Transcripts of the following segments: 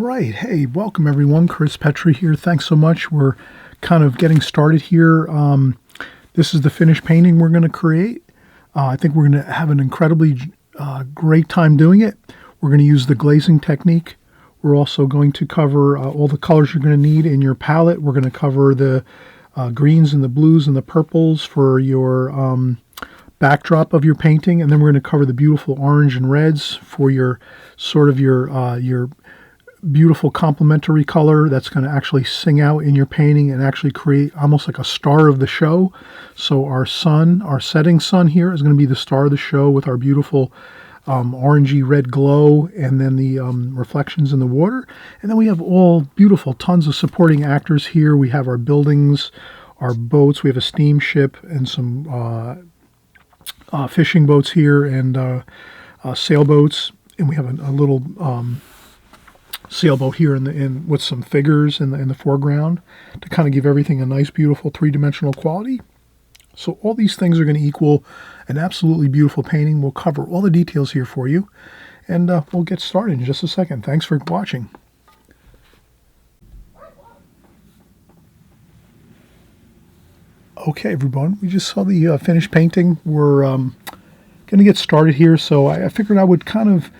right. Hey, welcome everyone. Chris Petri here. Thanks so much. We're kind of getting started here. This is the finished painting we're going to create. I think we're going to have an incredibly great time doing it. We're going to use the glazing technique. We're also going to cover all the colors you're going to need in your palette. We're going to cover the greens and the blues and the purples for your backdrop of your painting, and then we're going to cover the beautiful orange and reds for your sort of your beautiful complementary color that's going to actually sing out in your painting and actually create almost like a star of the show. So our sun, our setting sun here, is going to be the star of the show with our beautiful orangey red glow, and then the reflections in the water. And then we have all beautiful tons of supporting actors here. We have our buildings, our boats. We have a steamship and some fishing boats here, and sailboats. And we have a little sailboat here in with some figures in the foreground to kind of give everything a nice, beautiful three-dimensional quality. So all these things are going to equal an absolutely beautiful painting. We'll cover all the details here for you, and we'll get started in just a second. Thanks for watching. Okay, everyone, we just saw the finished painting. We're going to get started here, so I figured I would kind of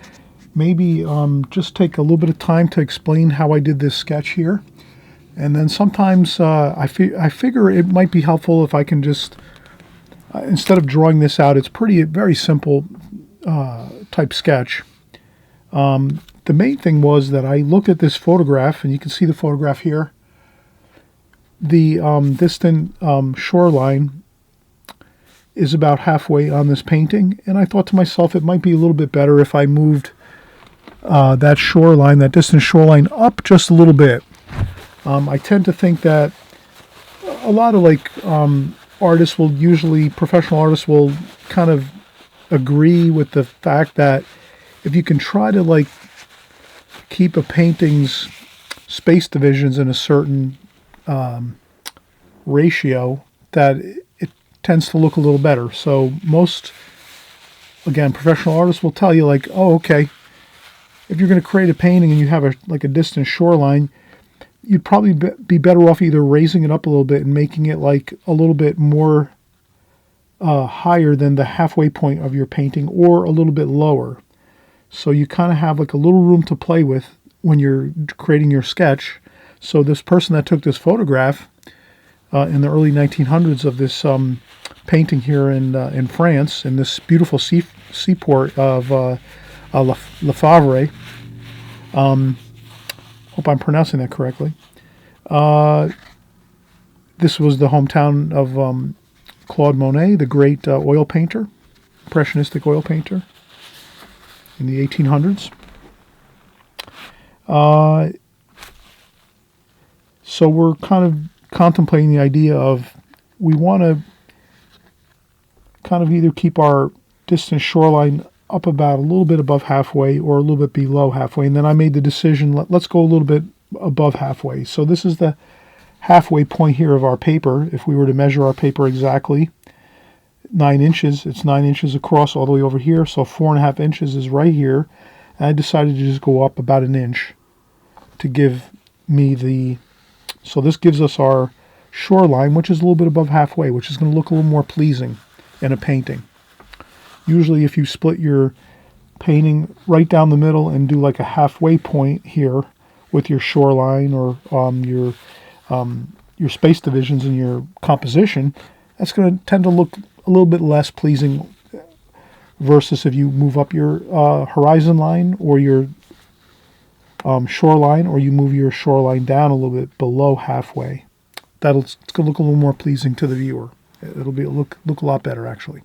maybe just take a little bit of time to explain how I did this sketch here. And then sometimes I figure it might be helpful if I can just, instead of drawing this out, it's very simple type sketch. The main thing was that I looked at this photograph, and you can see the photograph here. The distant shoreline is about halfway on this painting, and I thought to myself it might be a little bit better if I moved that shoreline, that distant shoreline, up just a little bit. I tend to think that a lot of artists will usually, professional artists will kind of agree with the fact that if you can try to keep a painting's space divisions in a certain ratio, that it tends to look a little better. So most, again, professional artists will tell you oh, okay, if you're going to create a painting and you have a distant shoreline, you'd probably be better off either raising it up a little bit and making it a little bit more higher than the halfway point of your painting, or a little bit lower. So you kind of have a little room to play with when you're creating your sketch. So this person that took this photograph in the early 1900s of this painting here in France, in this beautiful seaport of Le Havre. Hope I'm pronouncing that correctly. This was the hometown of Claude Monet, the great oil painter, impressionistic oil painter in the 1800s. So we're kind of contemplating the idea of, we want to kind of either keep our distant shoreline up about a little bit above halfway or a little bit below halfway. And then I made the decision, let's go a little bit above halfway. So this is the halfway point here of our paper. If we were to measure our paper exactly, 9 inches, it's 9 inches across all the way over here. So 4.5 inches is right here. And I decided to just go up about an inch to give me so this gives us our shoreline, which is a little bit above halfway, which is going to look a little more pleasing in a painting. Usually if you split your painting right down the middle and do a halfway point here with your shoreline or your space divisions in your composition, that's going to tend to look a little bit less pleasing versus if you move up your horizon line or your shoreline, or you move your shoreline down a little bit below halfway. It's going to look a little more pleasing to the viewer. It'll look a lot better, actually.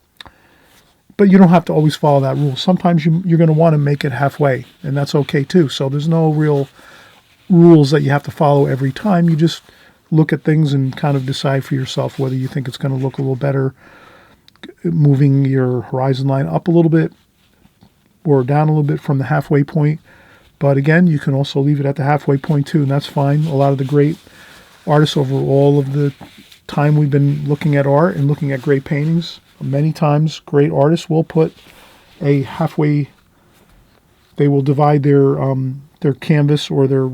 But you don't have to always follow that rule. Sometimes you're going to want to make it halfway, and that's okay too. So there's no real rules that you have to follow every time. You just look at things and kind of decide for yourself whether you think it's going to look a little better moving your horizon line up a little bit or down a little bit from the halfway point. But again, you can also leave it at the halfway point too, and that's fine. A lot of the great artists over all of the time we've been looking at art and looking at great paintings, many times great artists will put a halfway, they will divide their their canvas or their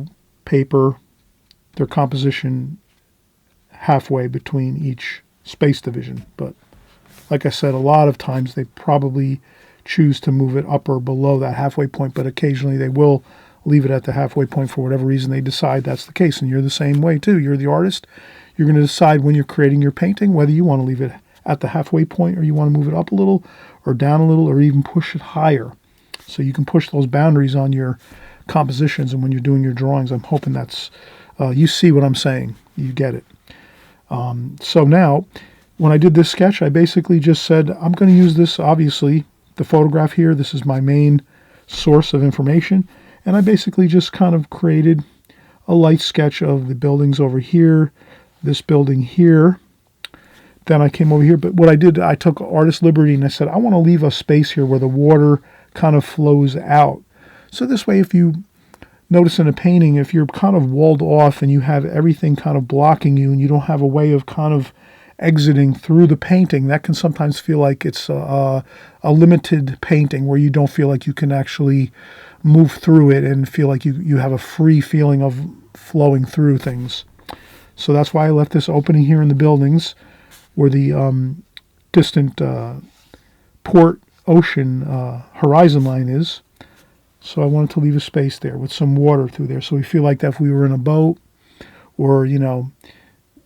paper, their composition halfway between each space division. But like I said, a lot of times they probably choose to move it up or below that halfway point, but occasionally they will leave it at the halfway point for whatever reason they decide that's the case. And you're the same way too. You're the artist. You're going to decide when you're creating your painting whether you want to leave it at the halfway point or you want to move it up a little or down a little or even push it higher. So you can push those boundaries on your compositions, and when you're doing your drawings, I'm hoping that's, you see what I'm saying. You get it. So now, when I did this sketch, I basically just said, I'm going to use this, obviously, the photograph here. This is my main source of information. And I basically just kind of created a light sketch of the buildings over here, this building here. Then I came over here. But what I did, I took artist liberty and I said, I want to leave a space here where the water kind of flows out. So this way, if you notice in a painting, if you're kind of walled off and you have everything kind of blocking you and you don't have a way of kind of exiting through the painting, that can sometimes feel like it's a limited painting where you don't feel like you can actually move through it and feel like you have a free feeling of flowing through things. So that's why I left this opening here in the buildings where the distant port ocean horizon line is. So I wanted to leave a space there with some water through there. So we feel like that if we were in a boat or,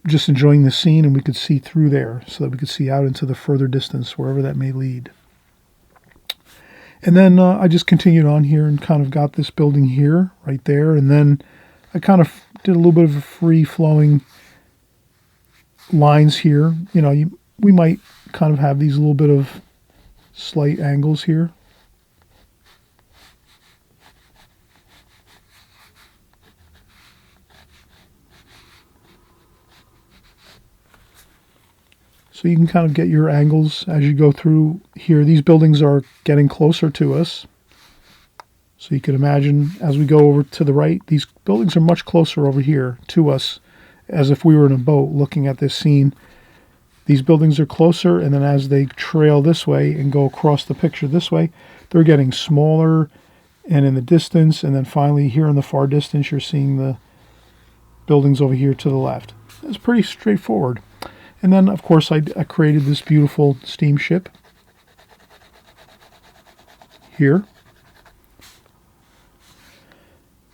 just enjoying the scene and we could see through there so that we could see out into the further distance, wherever that may lead. And then I just continued on here and kind of got this building here, right there. And then I kind of did a little bit of a free-flowing lines here. We might kind of have these little bit of slight angles here. So you can kind of get your angles as you go through here. These buildings are getting closer to us. So you can imagine as we go over to the right, these buildings are much closer over here to us as if we were in a boat looking at this scene. These buildings are closer, and then as they trail this way and go across the picture this way, they're getting smaller and in the distance. And then finally here in the far distance, you're seeing the buildings over here to the left. It's pretty straightforward. And then, of course, I created this beautiful steamship here.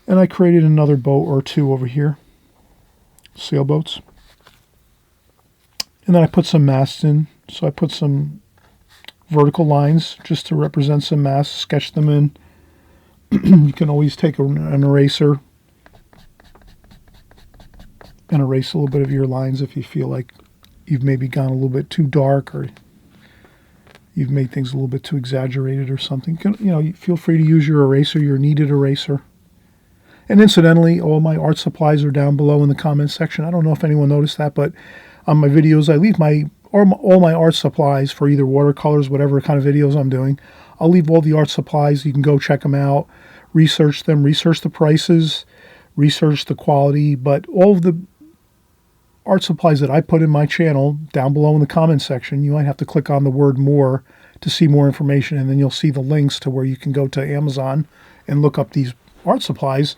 And I created another boat or two over here, sailboats. And then I put some masts in. So I put some vertical lines just to represent some masts, sketch them in. You can always take an eraser and erase a little bit of your lines if you feel like you've maybe gone a little bit too dark or you've made things a little bit too exaggerated or something. You feel free to use your eraser, your kneaded eraser. And incidentally, all my art supplies are down below in the comments section. I don't know if anyone noticed that, but on my videos, I leave all my art supplies for either watercolors, whatever kind of videos I'm doing. I'll leave all the art supplies. You can go check them out, research them, research the prices, research the quality, but all of the art supplies that I put in my channel down below in the comments section, you might have to click on the word more to see more information, and then you'll see the links to where you can go to Amazon and look up these art supplies.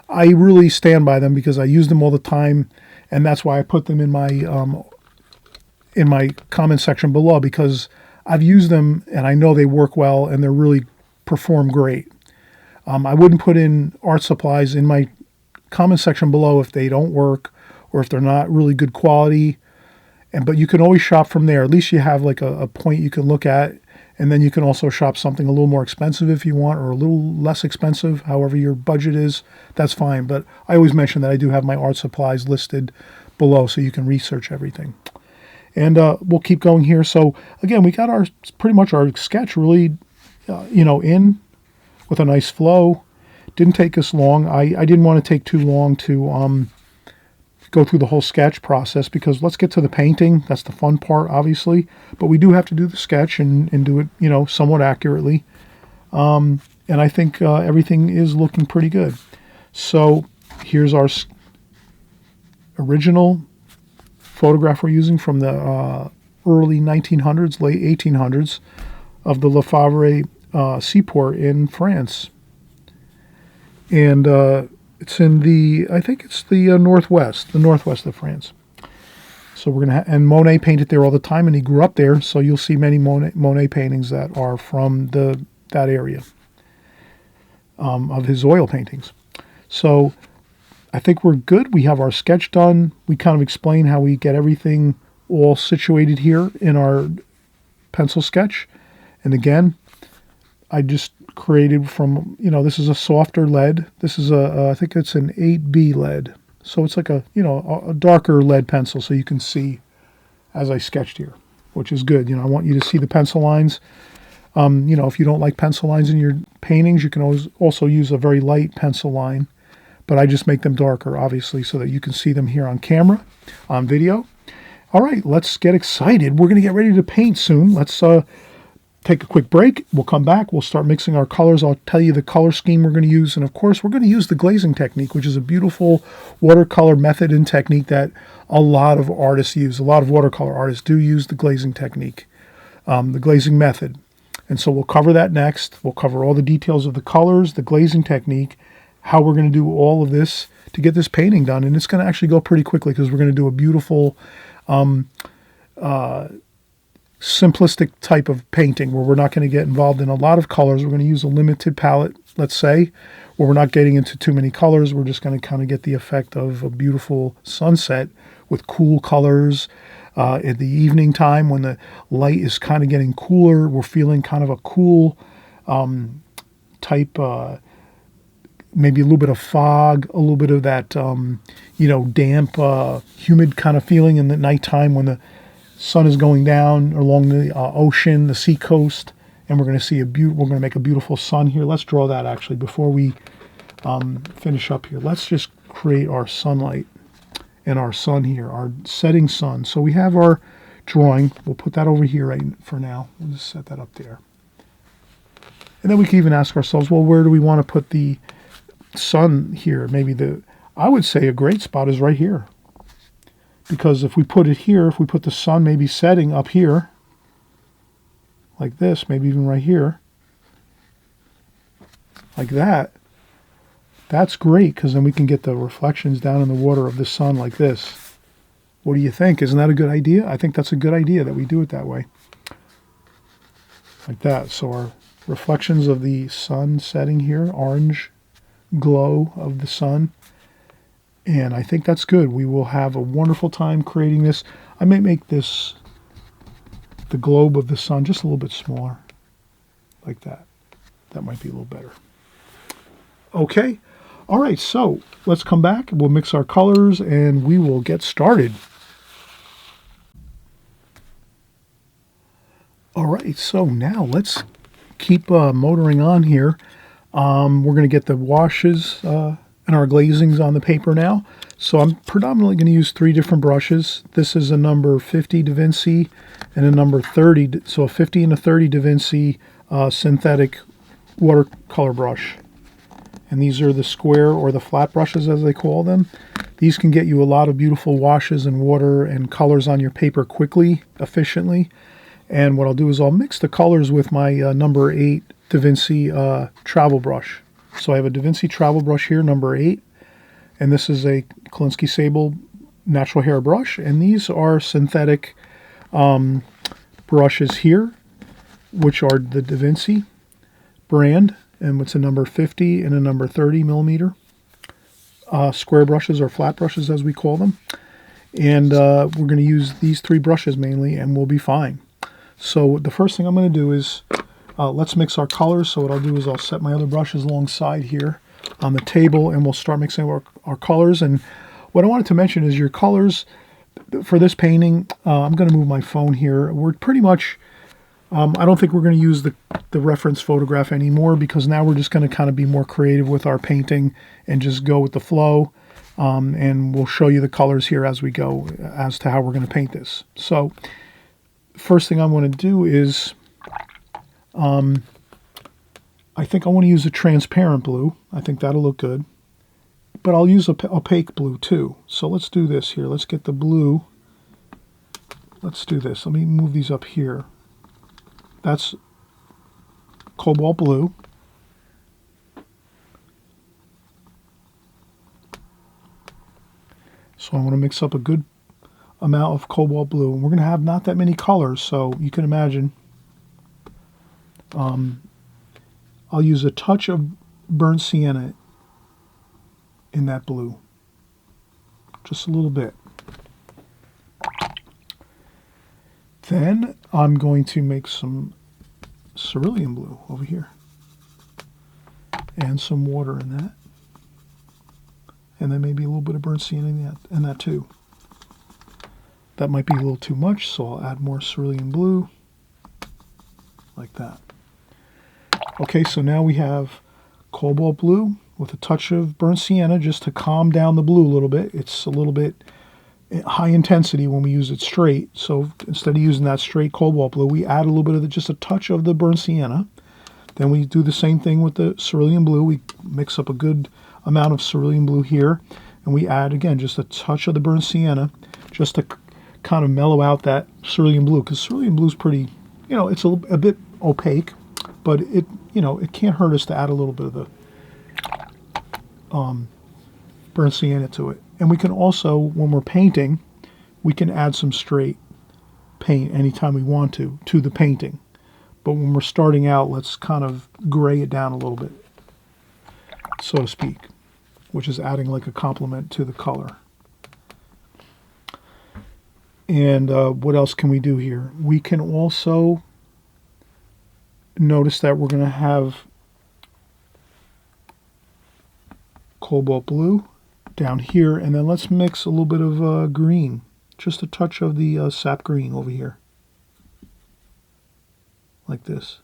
I really stand by them because I use them all the time, and that's why I put them in my comment section below, because I've used them and I know they work well and they're really perform great. I wouldn't put in art supplies in my comment section below if they don't work or if they're not really good quality. But you can always shop from there. At least you have like a point you can look at, and then you can also shop something a little more expensive if you want, or a little less expensive, however your budget is. That's fine. But I always mention that I do have my art supplies listed below so you can research everything. And we'll keep going here. So again, we got pretty much our sketch really, in with a nice flow. Didn't take us long. I didn't want to take too long to go through the whole sketch process, because let's get to the painting. That's the fun part, obviously. But we do have to do the sketch and do it, somewhat accurately. And I think everything is looking pretty good. So here's our original photograph we're using from the early 1900s, late 1800s of the Le Havre seaport in France. and it's in I think it's the northwest of France. So we're gonna and Monet painted there all the time, and he grew up there. So you'll see many Monet paintings that are from that area of his oil paintings. So I think we're good. We have our sketch done. We kind of explain how we get everything all situated here in our pencil sketch. And again, I just created from, this is a softer lead. This is I think it's an 8B lead. So it's like a darker lead pencil, so you can see as I sketched here, which is good. I want you to see the pencil lines. If you don't like pencil lines in your paintings, you can always also use a very light pencil line, but I just make them darker, obviously, so that you can see them here on camera, on video. All right, let's get excited. We're going to get ready to paint soon. Let's take a quick break. We'll come back. We'll start mixing our colors. I'll tell you the color scheme we're going to use. And of course, we're going to use the glazing technique, which is a beautiful watercolor method and technique that a lot of artists use. A lot of watercolor artists do use the glazing technique, the glazing method. And so we'll cover that next. We'll cover all the details of the colors, the glazing technique, how we're going to do all of this to get this painting done. And it's going to actually go pretty quickly because we're going to do a beautiful simplistic type of painting where we're not going to get involved in a lot of colors. We're going to use a limited palette, let's say, where we're not getting into too many colors. We're just going to kind of get the effect of a beautiful sunset with cool colors. At the evening time when the light is kind of getting cooler, we're feeling kind of a cool type, maybe a little bit of fog, a little bit of that, damp, humid kind of feeling in the nighttime when the sun is going down along the ocean, the sea coast, and we're going to see we're going to make a beautiful sun here. Let's draw that actually before we finish up here. Let's just create our sunlight and our sun here, our setting sun. So we have our drawing. We'll put that over here right for now. We'll just set that up there. And then we can even ask ourselves, well, where do we want to put the sun here? Maybe I would say a great spot is right here. Because if we put it here, if we put the sun maybe setting up here, like this, maybe even right here, like that, that's great because then we can get the reflections down in the water of the sun like this. What do you think? Isn't that a good idea? I think that's a good idea that we do it that way. Like that. So our reflections of the sun setting here, orange glow of the sun. And I think that's good. We will have a wonderful time creating this. I may make this, the globe of the sun, just a little bit smaller. Like that. That might be a little better. Okay. All right. So let's come back. We'll mix our colors and we will get started. All right. So now let's keep motoring on here. We're going to get the washes and our glazings on the paper now. So I'm predominantly going to use 3 different brushes. This is a number 50 Da Vinci and a number 30, so a 50 and a 30 Da Vinci synthetic watercolor brush. And these are the square or the flat brushes as they call them. These can get you a lot of beautiful washes and water and colors on your paper quickly, efficiently. And what I'll do is I'll mix the colors with my number 8 Da Vinci travel brush. So I have a Da Vinci travel brush here, number 8, and this is a Kolinsky Sable natural hair brush, and these are synthetic brushes here, which are the Da Vinci brand, and it's a number 50 and a number 30 millimeter. Square brushes or flat brushes as we call them, and we're going to use these 3 brushes mainly, and we'll be fine. So the first thing I'm going to do is let's mix our colors. So what I'll do is I'll set my other brushes alongside here on the table and we'll start mixing our colors. And what I wanted to mention is your colors for this painting, I'm going to move my phone here. We're pretty much, I don't think we're going to use the reference photograph anymore because now we're just going to kind of be more creative with our painting and just go with the flow. And we'll show you the colors here as we go as to how we're going to paint this. So first thing I'm going to do is I think I want to use a transparent blue. I think that'll look good. But I'll use opaque blue too. So let's do this here. Let's get the blue. Let's do this. Let me move these up here. That's cobalt blue. So I want to mix up a good amount of cobalt blue. And we're going to have not that many colors, so you can imagine. I'll use a touch of burnt sienna in that blue. Just a little bit. Then I'm going to make some cerulean blue over here. And some water in that. And then maybe a little bit of burnt sienna in that too. That might be a little too much, so I'll add more cerulean blue. Like that. Okay, so now we have cobalt blue with a touch of burnt sienna just to calm down the blue a little bit. It's a little bit high intensity when we use it straight. So instead of using that straight cobalt blue, we add a little bit of just a touch of the burnt sienna. Then we do the same thing with the cerulean blue. We mix up a good amount of cerulean blue here, and we add again just a touch of the burnt sienna just to kind of mellow out that cerulean blue, because cerulean blue is pretty, it's a bit opaque, but it can't hurt us to add a little bit of the burnt sienna to it. And we can also, when we're painting, we can add some straight paint anytime we want to the painting. But when we're starting out, let's kind of gray it down a little bit, so to speak, which is adding like a complement to the color. And what else can we do here? We can also notice that we're going to have cobalt blue down here, and then let's mix a little bit of green, just a touch of the sap green over here, like this.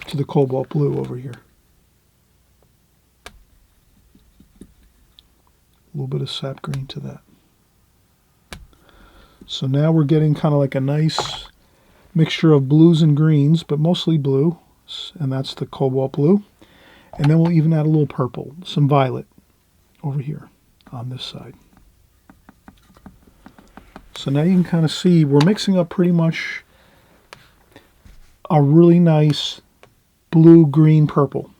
To the cobalt blue over here. A little bit of sap green to that. So now we're getting kind of like a nice mixture of blues and greens, but mostly blue, and that's the cobalt blue. And then we'll even add a little purple, some violet over here on this side. So now you can kind of see we're mixing up pretty much a really nice blue, green, purple.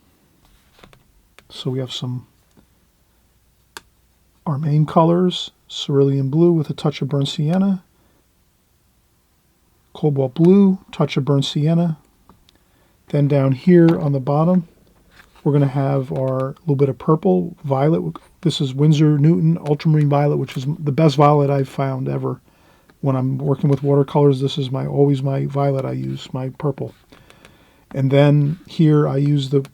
So we have our main colors, cerulean blue with a touch of burnt sienna, cobalt blue, touch of burnt sienna. Then down here on the bottom, we're going to have our little bit of purple, violet. This is Winsor Newton Ultramarine Violet, which is the best violet I've found ever. When I'm working with watercolors, this is always my violet I use, my purple. And then here I use the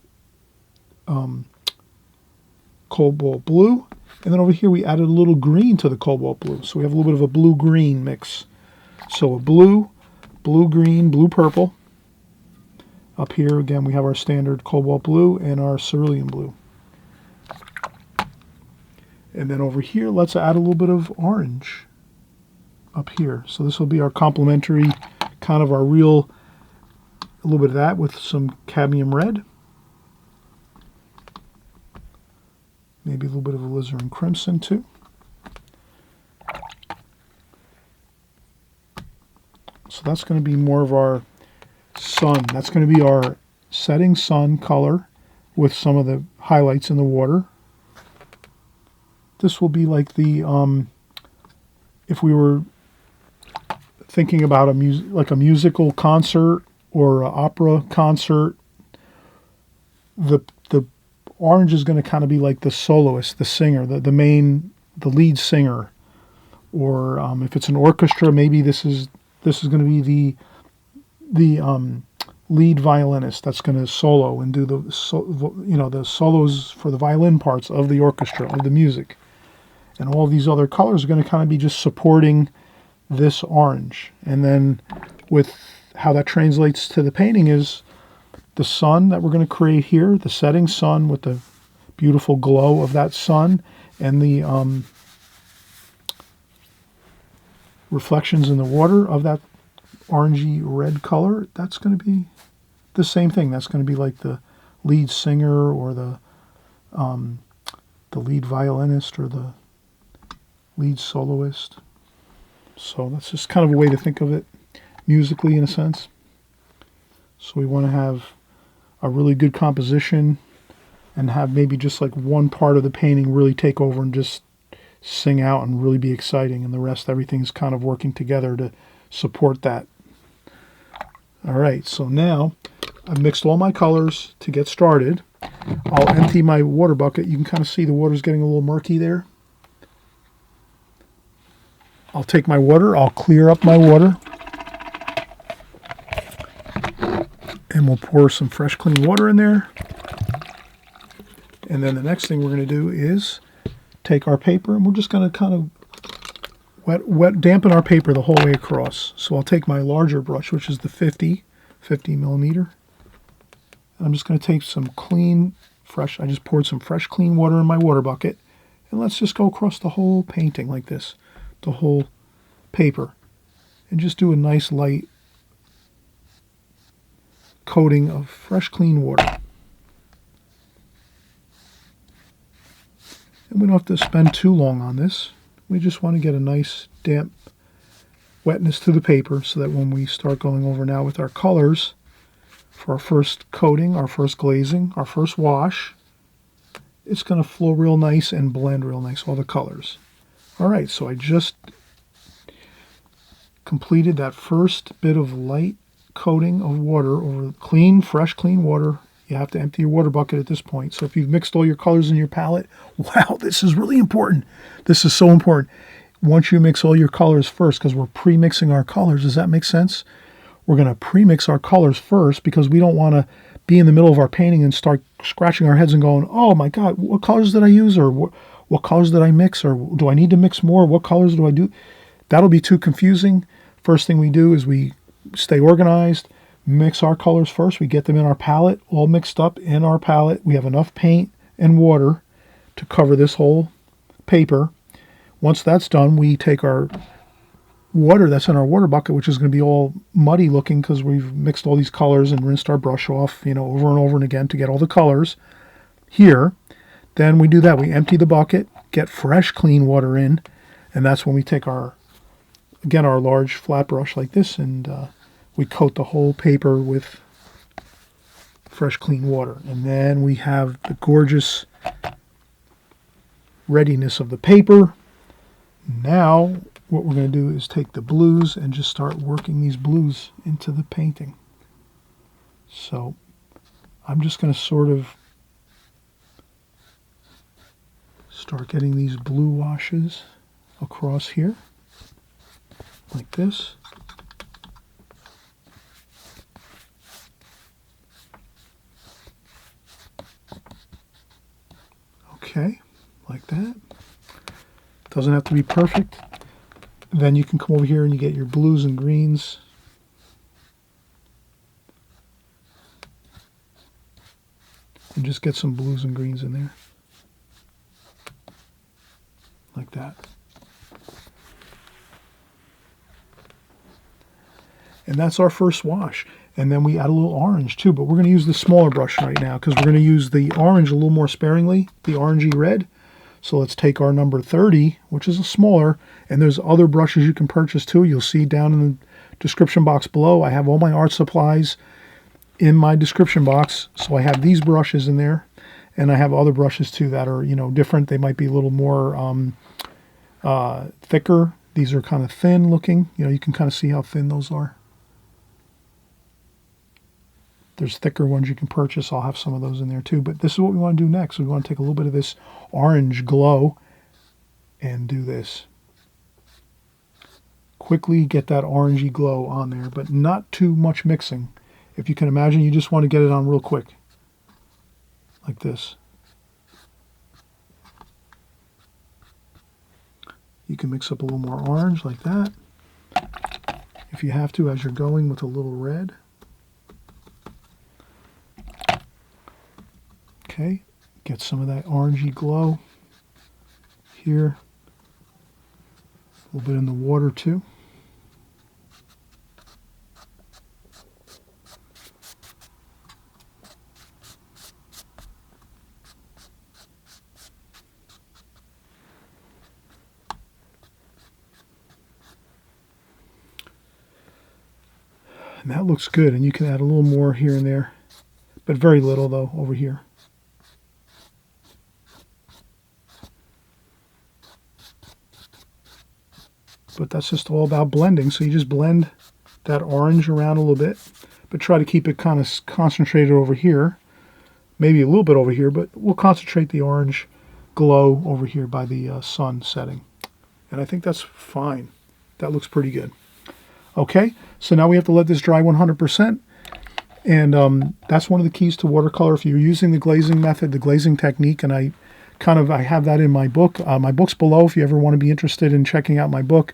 cobalt blue. And then over here we added a little green to the cobalt blue. So we have a little bit of a blue-green mix. So a blue, blue-green, blue-purple. Up here, again, we have our standard cobalt blue and our cerulean blue. And then over here, let's add a little bit of orange up here. So this will be our complementary, kind of our real, a little bit of that with some cadmium red. Maybe a little bit of alizarin crimson too. So that's going to be more of our sun. That's going to be our setting sun color with some of the highlights in the water. This will be like the, if we were thinking about a musical concert or an opera concert, the orange is going to kind of be like the soloist, the singer, the lead singer. Or if it's an orchestra, maybe this is going to be the lead violinist that's going to solo and do the solos for the violin parts of the orchestra, of the music. And all these other colors are going to kind of be just supporting this orange. And then with how that translates to the painting is the sun that we're going to create here, the setting sun with the beautiful glow of that sun, and the reflections in the water of that orangey red color. That's going to be the same thing. That's going to be like the lead singer or the lead violinist or the lead soloist. So that's just kind of a way to think of it musically in a sense. So we want to have a really good composition and have maybe just like one part of the painting really take over and just sing out and really be exciting, and the rest, everything's kind of working together to support that. All right, so now I've mixed all my colors to get started. I'll empty my water bucket. You can kind of see the water's getting a little murky there. I'll take my water, I'll clear up my water, and we'll pour some fresh clean water in there. And then the next thing we're going to do is take our paper, and we're just going to kind of dampen our paper the whole way across. So I'll take my larger brush, which is the 50 millimeter. And I'm just going to take some clean, fresh, I just poured some fresh clean water in my water bucket. And let's just go across the whole painting like this, the whole paper. And just do a nice light coating of fresh clean water. And we don't have to spend too long on this. We just want to get a nice damp wetness to the paper so that when we start going over now with our colors for our first coating, our first glazing, our first wash, it's going to flow real nice and blend real nice, all the colors. All right, so I just completed that first bit of light coating of water over clean, fresh, clean water. You have to empty your water bucket at this point. So if you've mixed all your colors in your palette, wow, this is really important. This is so important. Once you mix all your colors first, because we're pre-mixing our colors, does that make sense? We're going to pre-mix our colors first because we don't want to be in the middle of our painting and start scratching our heads and going, oh my God, what colors did I use? Or what colors did I mix? Or do I need to mix more? What colors do I do? That'll be too confusing. First thing we do is we stay organized, mix our colors first. We get them in our palette, all mixed up in our palette. We have enough paint and water to cover this whole paper. Once that's done, we take our water that's in our water bucket, which is going to be all muddy looking because we've mixed all these colors and rinsed our brush off, over and over and again to get all the colors here. Then we do that. We empty the bucket, get fresh, clean water in, and that's when we take our large flat brush like this, and we coat the whole paper with fresh, clean water. And then we have the gorgeous readiness of the paper. Now, what we're going to do is take the blues and just start working these blues into the painting. So I'm just going to sort of start getting these blue washes across here, like this. Okay, like that. Doesn't have to be perfect. Then you can come over here and you get your blues and greens. And just get some blues and greens in there. Like that. And that's our first wash. And then we add a little orange too, but we're going to use the smaller brush right now because we're going to use the orange a little more sparingly, the orangey red. So let's take our number 30, which is a smaller, and there's other brushes you can purchase too. You'll see down in the description box below. I have all my art supplies in my description box. So I have these brushes in there, and I have other brushes too that are, different. They might be a little more thicker. These are kind of thin looking. You can kind of see how thin those are. There's thicker ones you can purchase. I'll have some of those in there too. But this is what we want to do next. We want to take a little bit of this orange glow and do this. Quickly get that orangey glow on there, but not too much mixing. If you can imagine, you just want to get it on real quick. Like this. You can mix up a little more orange like that. If you have to, as you're going with a little red. Okay, get some of that orangey glow here. A little bit in the water too. And that looks good, and you can add a little more here and there, but very little though over here. But that's just all about blending. So you just blend that orange around a little bit, but try to keep it kind of concentrated over here. Maybe a little bit over here, but we'll concentrate the orange glow over here by the sun setting. And I think that's fine. That looks pretty good. Okay, so now we have to let this dry 100%. And that's one of the keys to watercolor. If you're using the glazing method, the glazing technique, and I have that in my book. My book's below if you ever want to be interested in checking out my book.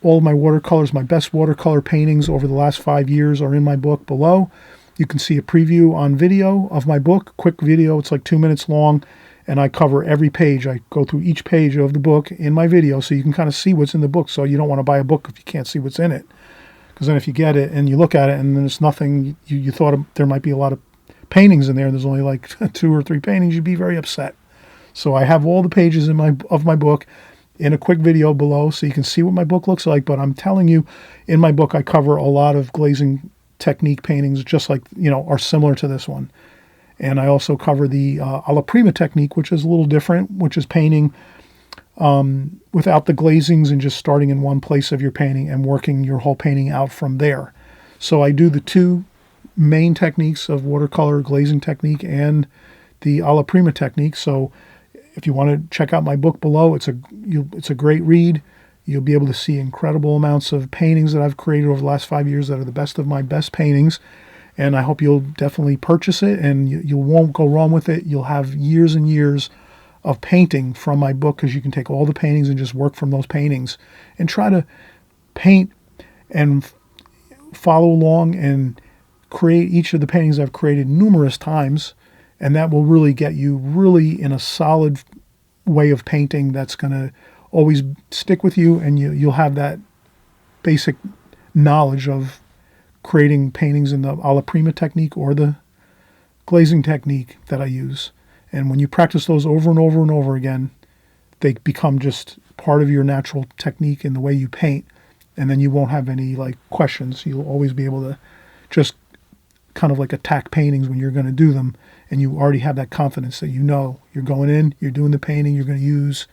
All of my watercolors, my best watercolor paintings over the last 5 years are in my book below. You can see a preview on video of my book, quick video. It's like 2 minutes long, and I cover every page. I go through each page of the book in my video so you can kind of see what's in the book. So you don't want to buy a book if you can't see what's in it. Because then if you get it and you look at it and then it's nothing, you thought there might be a lot of paintings in there, and there's only like 2 or 3 paintings, you'd be very upset. So I have all the pages of my book in a quick video below so you can see what my book looks like. But I'm telling you, in my book, I cover a lot of glazing technique paintings just like, are similar to this one. And I also cover the alla prima technique, which is a little different, which is painting without the glazings and just starting in one place of your painting and working your whole painting out from there. So I do the 2 main techniques of watercolor glazing technique and the alla prima technique. So if you want to check out my book below, it's a great read. You'll be able to see incredible amounts of paintings that I've created over the last 5 years that are the best of my best paintings. And I hope you'll definitely purchase it, and you won't go wrong with it. You'll have years and years of painting from my book, because you can take all the paintings and just work from those paintings and try to paint and follow along and create each of the paintings I've created numerous times. And that will really get you really in a solid way of painting that's going to always stick with you, and you'll have that basic knowledge of creating paintings in the alla prima technique or the glazing technique that I use. And when you practice those over and over and over again, they become just part of your natural technique in the way you paint, and then you won't have any questions. You'll always be able to just kind of attack paintings when you're going to do them, and you already have that confidence that you're going in, you're doing the painting, you're going to use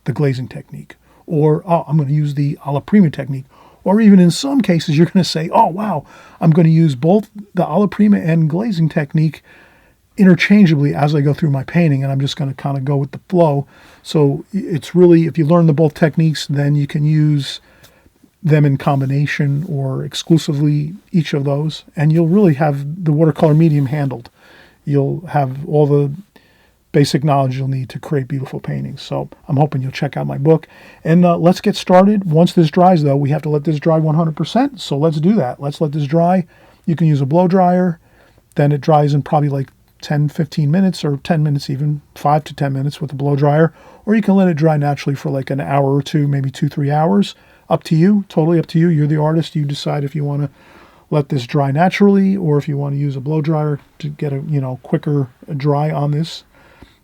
the glazing technique, or I'm going to use the alla prima technique, or even in some cases you're going to say, oh wow, I'm going to use both the alla prima and glazing technique interchangeably as I go through my painting, and I'm just going to kind of go with the flow. So it's really, if you learn the both techniques, then you can use them in combination or exclusively each of those, and you'll really have the watercolor medium handled. You'll have all the basic knowledge you'll need to create beautiful paintings. So I'm hoping you'll check out my book. And let's get started. Once this dries, though, we have to let this dry 100%. So let's do that. Let's let this dry. You can use a blow dryer. Then it dries in probably 10, 15 minutes, or 10 minutes even, 5 to 10 minutes with a blow dryer. Or you can let it dry naturally for an hour or 2, maybe 2-3 hours. Up to you, totally up to you. You're the artist. You decide if you want to let this dry naturally or if you want to use a blow dryer to get a quicker dry on this.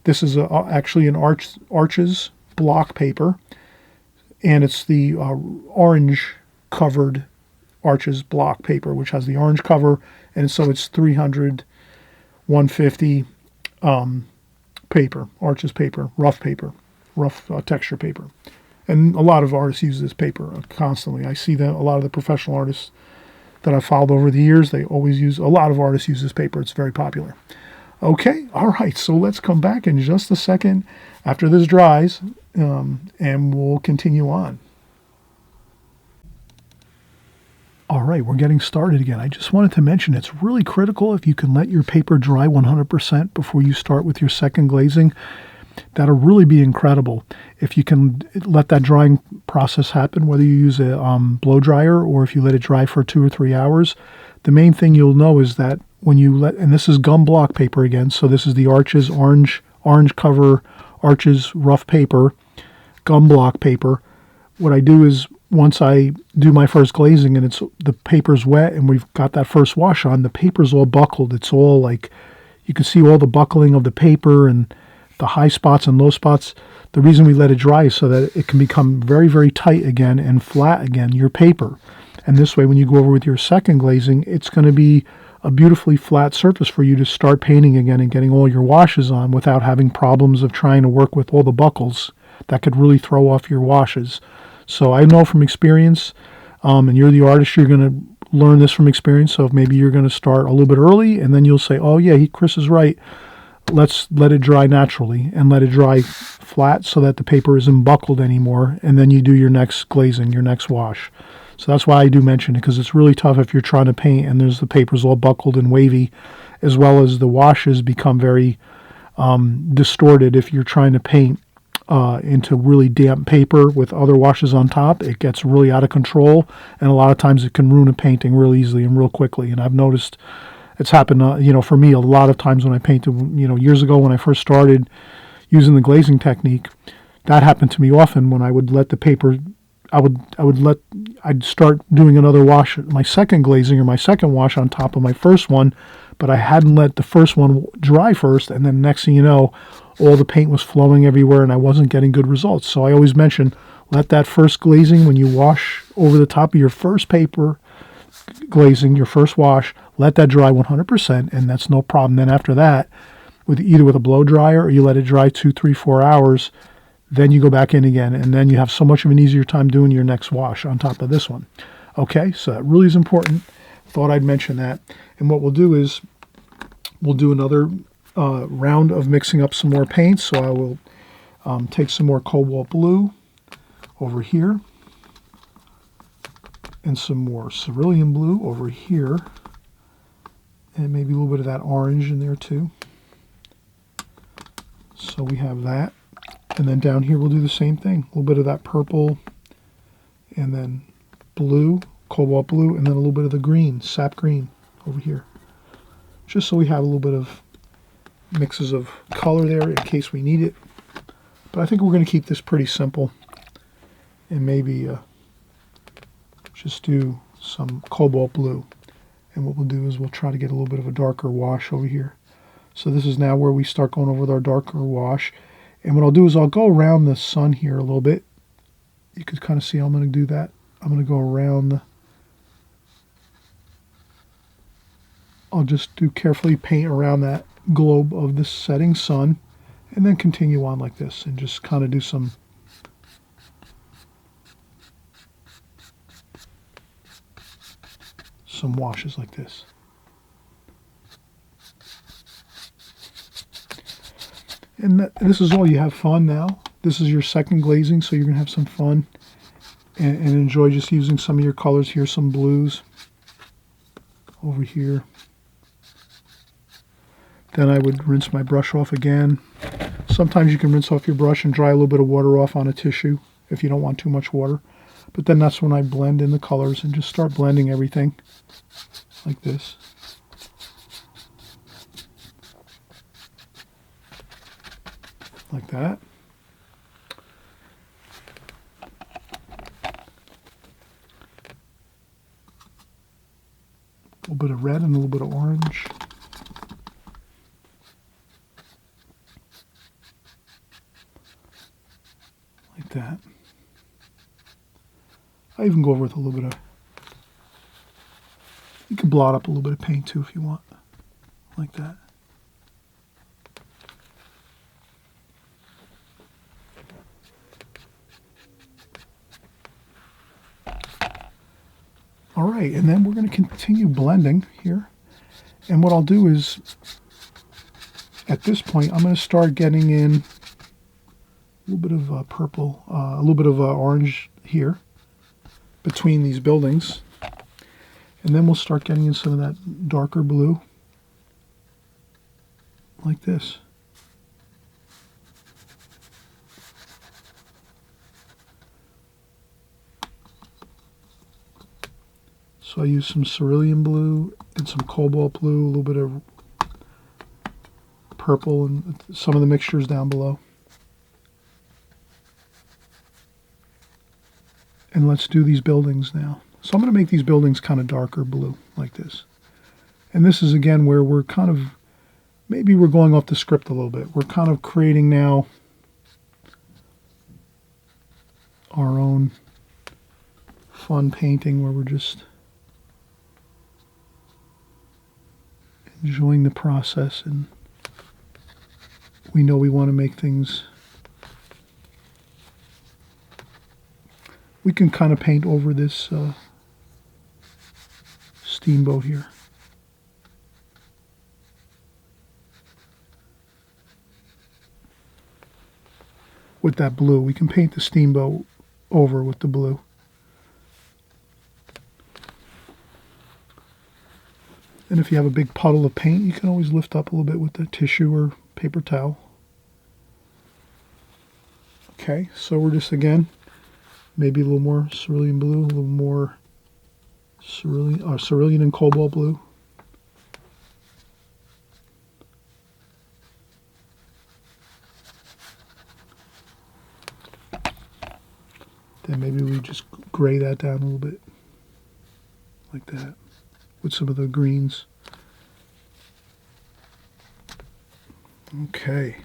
This is actually an Arches block paper, and it's the orange covered Arches block paper, which has the orange cover, and so it's 300, 150 paper, Arches paper, rough texture paper. And a lot of artists use this paper constantly. I see that a lot of the professional artists that I've followed over the years, a lot of artists use this paper. It's very popular. Okay, all right, so let's come back in just a second after this dries, and we'll continue on. All right, we're getting started again. I just wanted to mention it's really critical if you can let your paper dry 100% before you start with your second glazing. That'll really be incredible. If you can let that drying process happen, whether you use a blow dryer or if you let it dry for 2 or 3 hours, the main thing you'll know is that when you and this is gum block paper again, so this is the Arches orange cover, Arches rough paper, gum block paper. What I do is once I do my first glazing and the paper's wet and we've got that first wash on, the paper's all buckled. It's all you can see all the buckling of the paper and the high spots and low spots. The reason we let it dry is so that it can become very, very tight again and flat again, your paper. And this way, when you go over with your second glazing, it's going to be a beautifully flat surface for you to start painting again and getting all your washes on without having problems of trying to work with all the buckles that could really throw off your washes. So I know from experience, and you're the artist, you're going to learn this from experience. So if maybe you're going to start a little bit early, and then you'll say, oh yeah, Chris is right. Let's let it dry naturally and let it dry flat so that the paper isn't buckled anymore. And then you do your next glazing, your next wash. So that's why I do mention it, because it's really tough if you're trying to paint and the paper's all buckled and wavy, as well as the washes become very distorted. If you're trying to paint into really damp paper with other washes on top, it gets really out of control, and a lot of times it can ruin a painting real easily and real quickly. And I've noticed it's happened, for me a lot of times when I painted, years ago when I first started using the glazing technique. That happened to me often when I would let the paper. I'd start doing another wash, my second glazing or my second wash on top of my first one, but I hadn't let the first one dry first, and then next thing you know, all the paint was flowing everywhere and I wasn't getting good results. So I always mention, let that first glazing, when you wash over the top of your first paper glazing, your first wash, let that dry 100%, and that's no problem. Then after that, either with a blow dryer or you let it dry 2, 3, 4 hours, then you go back in again, and then you have so much of an easier time doing your next wash on top of this one. Okay, so that really is important. Thought I'd mention that. And what we'll do is we'll do another round of mixing up some more paints. So I will take some more cobalt blue over here and some more cerulean blue over here, and maybe a little bit of that orange in there too. So we have that. And then down here we'll do the same thing. A little bit of that purple, and then blue, cobalt blue, and then a little bit of the green, sap green over here. Just so we have a little bit of mixes of color there in case we need it. But I think we're going to keep this pretty simple, and maybe just do some cobalt blue. And what we'll do is we'll try to get a little bit of a darker wash over here. So this is now where we start going over with our darker wash. And what I'll do is I'll go around the sun here a little bit. You can kind of see how I'm going to do that. I'm going to go around I'll just carefully paint around that globe of the setting sun, and then continue on like this and just kind of do some washes like this. And this is all. You have fun now. This is your second glazing, so you're going to have some fun and enjoy just using some of your colors here, some blues over here. Then I would rinse my brush off again. Sometimes you can rinse off your brush and dry a little bit of water off on a tissue if you don't want too much water. But then that's when I blend in the colors and just start blending everything like this. Like that. A little bit of red and a little bit of orange. Like that. I even go over with a little bit of, you can blot up a little bit of paint too if you want. Like that. All right, and then we're going to continue blending here. And what I'll do is, at this point, I'm going to start getting in a little bit of purple, a little bit of orange here between these buildings. And then we'll start getting in some of that darker blue, like this. So I use some cerulean blue and some cobalt blue, a little bit of purple, and some of the mixtures down below. And let's do these buildings now. So I'm going to make these buildings kind of darker blue, like this. And this is again where we're kind of, maybe we're going off the script a little bit. We're kind of creating now our own fun painting where we're just enjoying the process, and we know we want to make things we can kind of paint over this steamboat here. With that blue, we can paint the steamboat over with the blue. And if you have a big puddle of paint, you can always lift up a little bit with the tissue or paper towel. Okay, so we're just, again, maybe a little more cerulean blue, a little more cerulean and cobalt blue. Then maybe we just gray that down a little bit, like that, with some of the greens. Okay.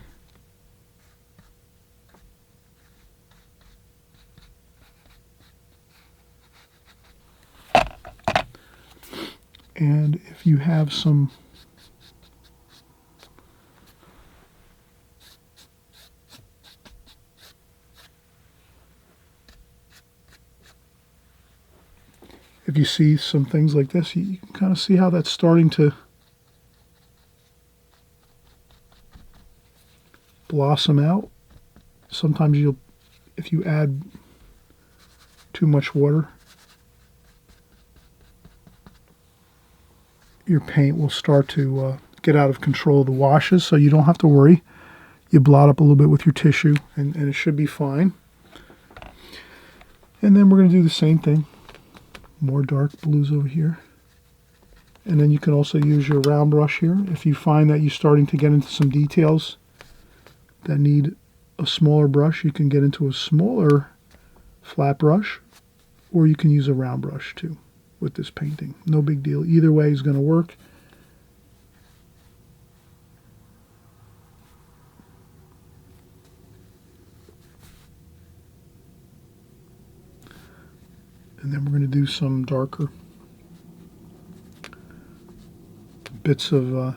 And if you have some if you see some things like this, you can kind of see how that's starting to blossom out. Sometimes if you add too much water, your paint will start to get out of control of the washes, so you don't have to worry. You blot up a little bit with your tissue, and it should be fine. And then we're going to do the same thing. More dark blues over here. And then you can also use your round brush here. If you find that you're starting to get into some details that need a smaller brush, you can get into a smaller flat brush, or you can use a round brush too with this painting. No big deal. Either way is going to work. And then we're going to do some darker bits of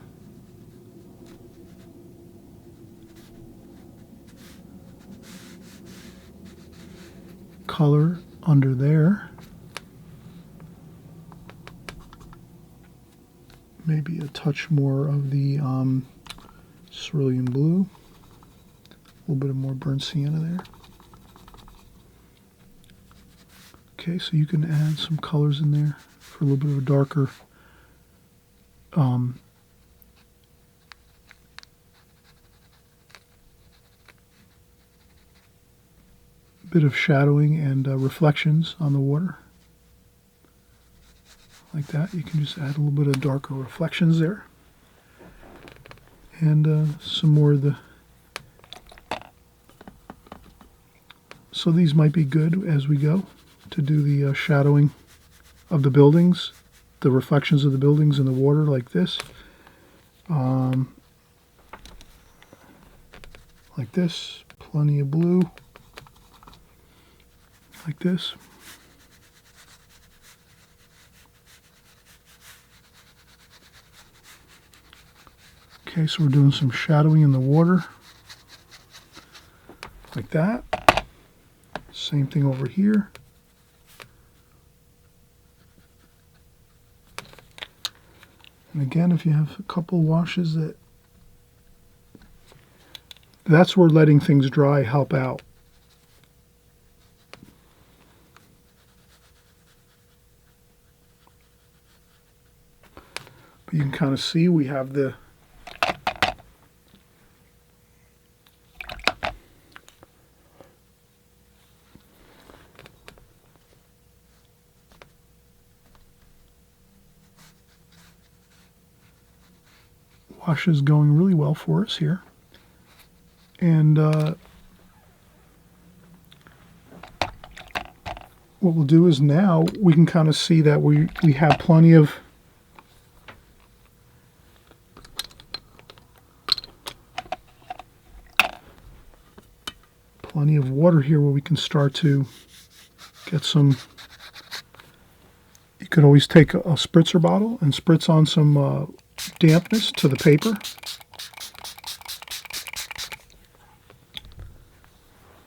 color under there. Maybe a touch more of the cerulean blue. A little bit of more burnt sienna there. Okay, so you can add some colors in there for a little bit of a darker bit of shadowing and reflections on the water. Like that. You can just add a little bit of darker reflections there. And some more of the... So these might be good as we go to do the shadowing of the buildings, the reflections of the buildings in the water, like this. Like this. Plenty of blue. Like this. Okay, so we're doing some shadowing in the water. Like that. Same thing over here. And again, if you have a couple washes that's where letting things dry help out. But you can kind of see we have the washes going really well for us here. And what we'll do is now we can kind of see that we have plenty of water here where we can start to get some. You could always take a spritzer bottle and spritz on some dampness to the paper.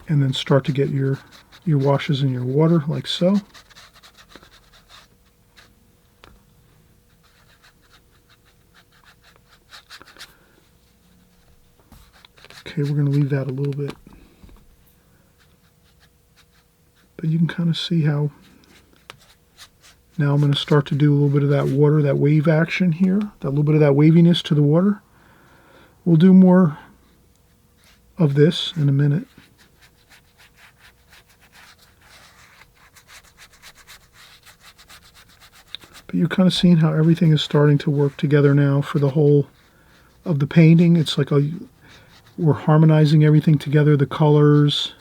And then start to get your your washes in your water like so. Okay, we're going to leave that a little bit. But you can kind of see how now I'm going to start to do a little bit of that water, that wave action here, that little bit of that waviness to the water. We'll do more of this in a minute. But you're kind of seeing how everything is starting to work together now for the whole of the painting. It's like we're harmonizing everything together, the colors.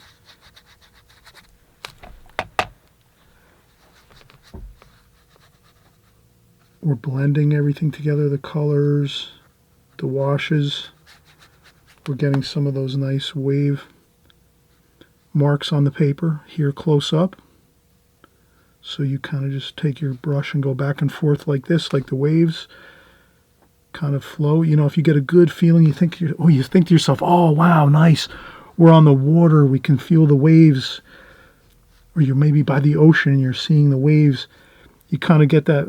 We're blending everything together, the colors, the washes. We're getting some of those nice wave marks on the paper here close up. So you kind of just take your brush and go back and forth like this, like the waves kind of flow. You know, if you get a good feeling, you think to yourself, oh, wow, nice. We're on the water. We can feel the waves. Or you're maybe by the ocean and you're seeing the waves. You kind of get that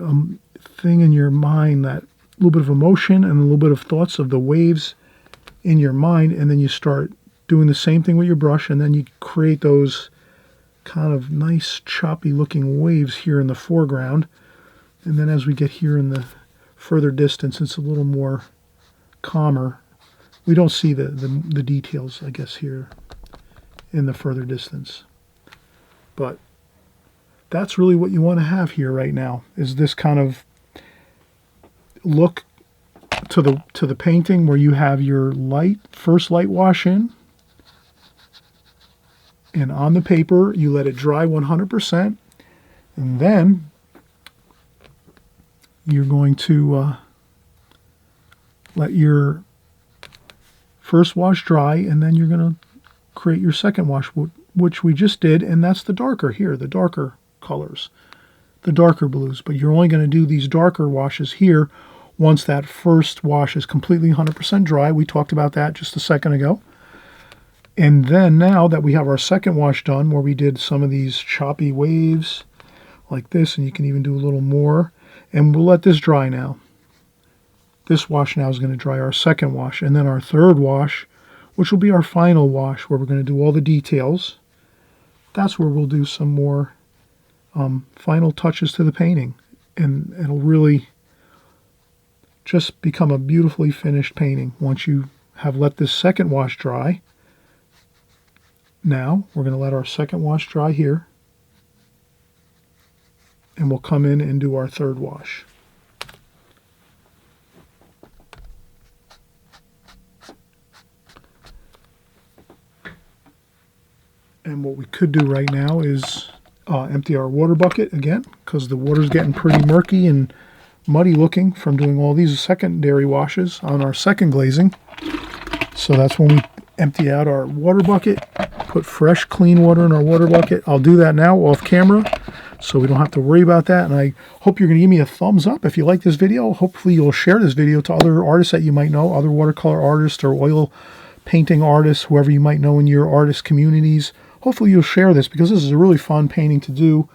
thing in your mind, that little bit of emotion and a little bit of thoughts of the waves in your mind. And then you start doing the same thing with your brush. And then you create those kind of nice choppy looking waves here in the foreground. And then as we get here in the further distance, it's a little more calmer. We don't see the details, I guess, here in the further distance. But that's really what you want to have here right now, is this kind of look to the painting where you have your first light wash in, and on the paper you let it dry 100%, and then you're going to let your first wash dry, and then you're going to create your second wash, which we just did, and that's the darker here, the darker colors, the darker blues. But you're only going to do these darker washes here once that first wash is completely 100% dry. We talked about that just a second ago. And then now that we have our second wash done, where we did some of these choppy waves like this, and you can even do a little more, and we'll let this dry now. This wash now is going to dry, our second wash, and then our third wash, which will be our final wash, where we're going to do all the details. That's where we'll do some more final touches to the painting, and it'll really just become a beautifully finished painting once you have let this second wash dry. Now we're going to let our second wash dry here, and we'll come in and do our third wash. And what we could do right now is empty our water bucket again, because the water's getting pretty murky and muddy looking from doing all these secondary washes on our second glazing. So that's when we empty out our water bucket, put fresh clean water in our water bucket. I'll do that now off camera, so we don't have to worry about that. And I hope you're going to give me a thumbs up if you like this video. Hopefully you'll share this video to other artists that you might know, other watercolor artists or oil painting artists, whoever you might know in your artist communities. Hopefully you'll share this, because this is a really fun painting to do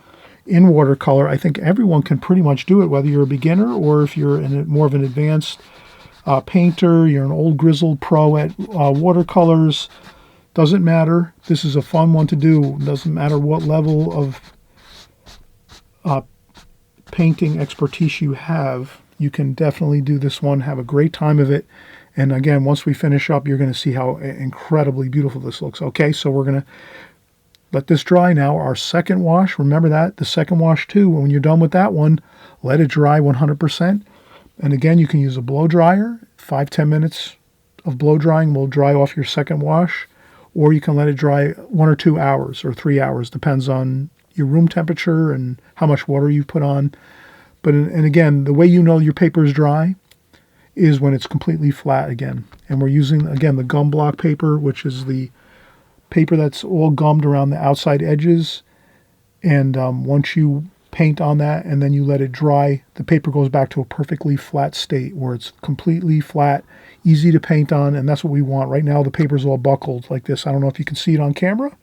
in watercolor. I think everyone can pretty much do it, whether you're a beginner or if you're more of an advanced painter, you're an old grizzled pro at watercolors. Doesn't matter. This is a fun one to do. Doesn't matter what level of painting expertise you have. You can definitely do this one, have a great time of it. And again, once we finish up, you're going to see how incredibly beautiful this looks. Okay, so we're going to let this dry now. Our second wash, remember that, the second wash too, when you're done with that one, let it dry 100%. And again, you can use a blow dryer. 5-10 minutes of blow drying will dry off your second wash, or you can let it dry 1 or 2 hours or 3 hours, depends on your room temperature and how much water you've put on. But and again, the way you know your paper is dry is when it's completely flat again. And we're using, again, the gum block paper, which is the paper that's all gummed around the outside edges. And once you paint on that and then you let it dry, the paper goes back to a perfectly flat state where it's completely flat, easy to paint on, and that's what we want. Right now the paper's all buckled like this. I don't know if you can see it on camera,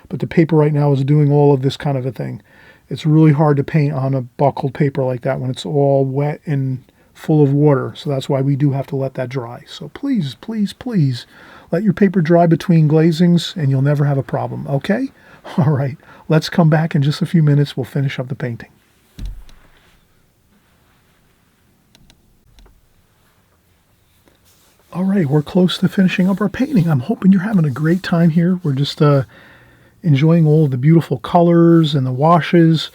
but the paper right now is doing all of this kind of a thing. It's really hard to paint on a buckled paper like that when it's all wet and full of water. So that's why we do have to let that dry. So please, please, please let your paper dry between glazings and you'll never have a problem, okay? All right, let's come back in just a few minutes. We'll finish up the painting. All right, we're close to finishing up our painting. I'm hoping you're having a great time here. We're just enjoying all of the beautiful colors and the washes.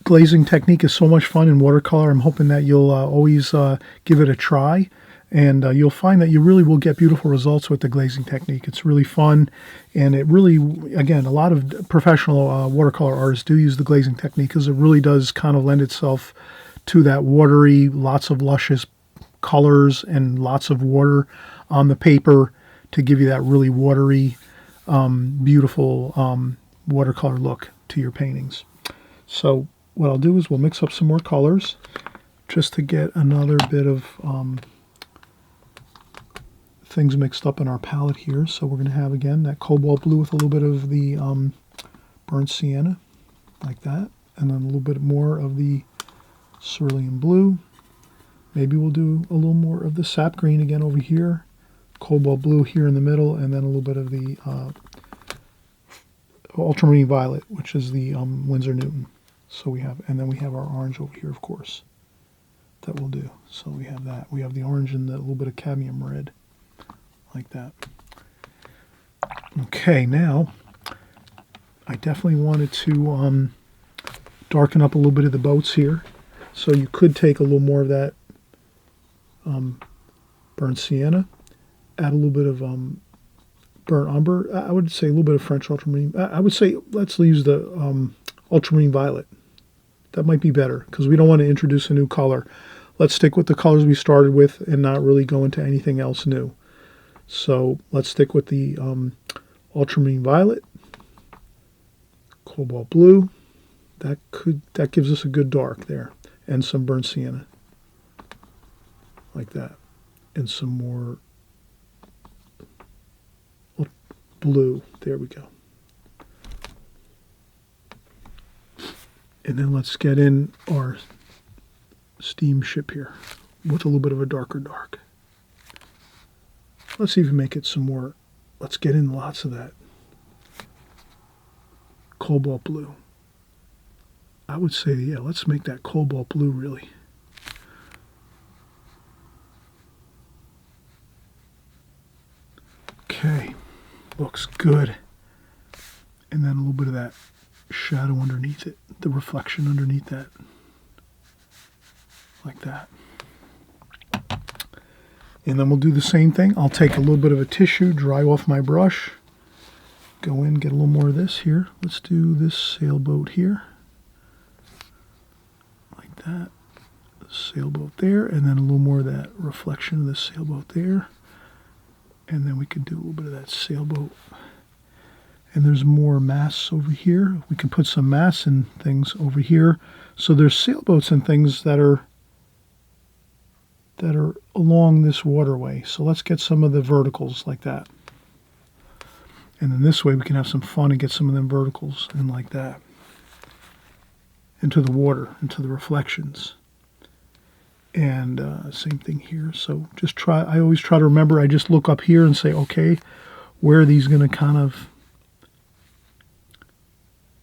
Glazing technique is so much fun in watercolor. I'm hoping that you'll always give it a try, and you'll find that you really will get beautiful results with the glazing technique. It's really fun, and it really, again, a lot of professional watercolor artists do use the glazing technique because it really does kind of lend itself to that watery, lots of luscious colors and lots of water on the paper to give you that really watery, beautiful watercolor look to your paintings. So what I'll do is we'll mix up some more colors just to get another bit of things mixed up in our palette here. So we're going to have, again, that cobalt blue with a little bit of the burnt sienna, like that, and then a little bit more of the cerulean blue. Maybe we'll do a little more of the sap green again over here, cobalt blue here in the middle, and then a little bit of the ultramarine violet, which is the Winsor Newton. So we have, and then we have our orange over here, of course, that we'll do. So we have that. We have the orange and the little bit of cadmium red, like that. Okay, now I definitely wanted to darken up a little bit of the boats here. So you could take a little more of that burnt sienna, add a little bit of burnt umber. I would say a little bit of French ultramarine. I would say let's use the ultramarine violet. That might be better because we don't want to introduce a new color. Let's stick with the colors we started with and not really go into anything else new. So let's stick with the ultramarine violet, cobalt blue. That gives us a good dark there, and some burnt sienna, like that, and some more blue. There we go. And then let's get in our steamship here with a little bit of a darker dark. Let's even make it some more. Let's get in lots of that cobalt blue. I would say, yeah, let's make that cobalt blue really. Okay, looks good. And then a little bit of that shadow underneath it, the reflection underneath that, like that. And then we'll do the same thing. I'll take a little bit of a tissue, dry off my brush, go in, get a little more of this here. Let's do this sailboat here, like that. Sailboat there, and then a little more of that reflection of the sailboat there. And then we can do a little bit of that sailboat. And there's more masts over here. We can put some masts and things over here. So there's sailboats and things that are along this waterway. So let's get some of the verticals like that. And then this way we can have some fun and get some of them verticals and like that. Into the water, into the reflections. And same thing here. So just try, I always try to remember, I just look up here and say, okay, where are these going to kind of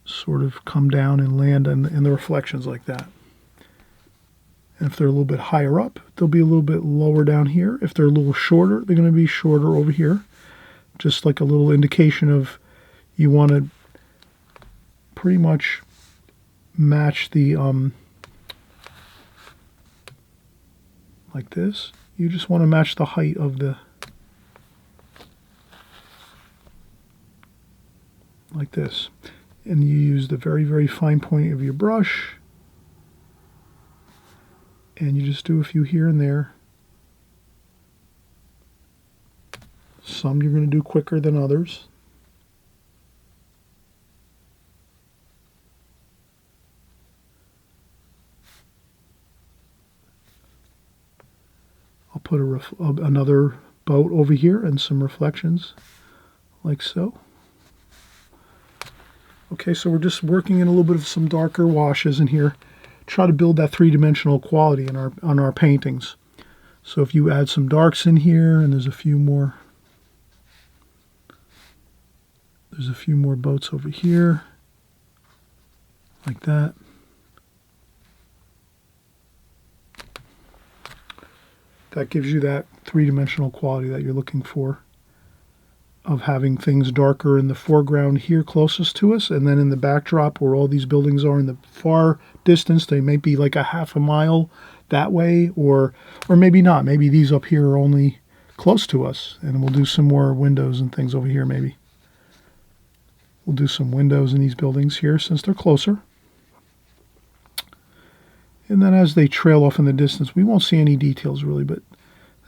sort of come down and land in the reflections like that. And if they're a little bit higher up, they'll be a little bit lower down here. If they're a little shorter, they're going to be shorter over here. Just like a little indication of you want to pretty much match the, like this. You just want to match the height of the, like this. And you use the very, very fine point of your brush. And you just do a few here and there. Some you're going to do quicker than others. I'll put another boat over here and some reflections, like so. Okay, so we're just working in a little bit of some darker washes in here. Try to build that three-dimensional quality in on our paintings. So if you add some darks in here, and there's a few more boats over here, like that. That gives you that three-dimensional quality that you're looking for, of having things darker in the foreground here closest to us, and then in the backdrop where all these buildings are in the far distance, they may be like a half a mile that way, or maybe not. Maybe these up here are only close to us, and we'll do some more windows and things over here maybe. We'll do some windows in these buildings here since they're closer. And then as they trail off in the distance, we won't see any details really,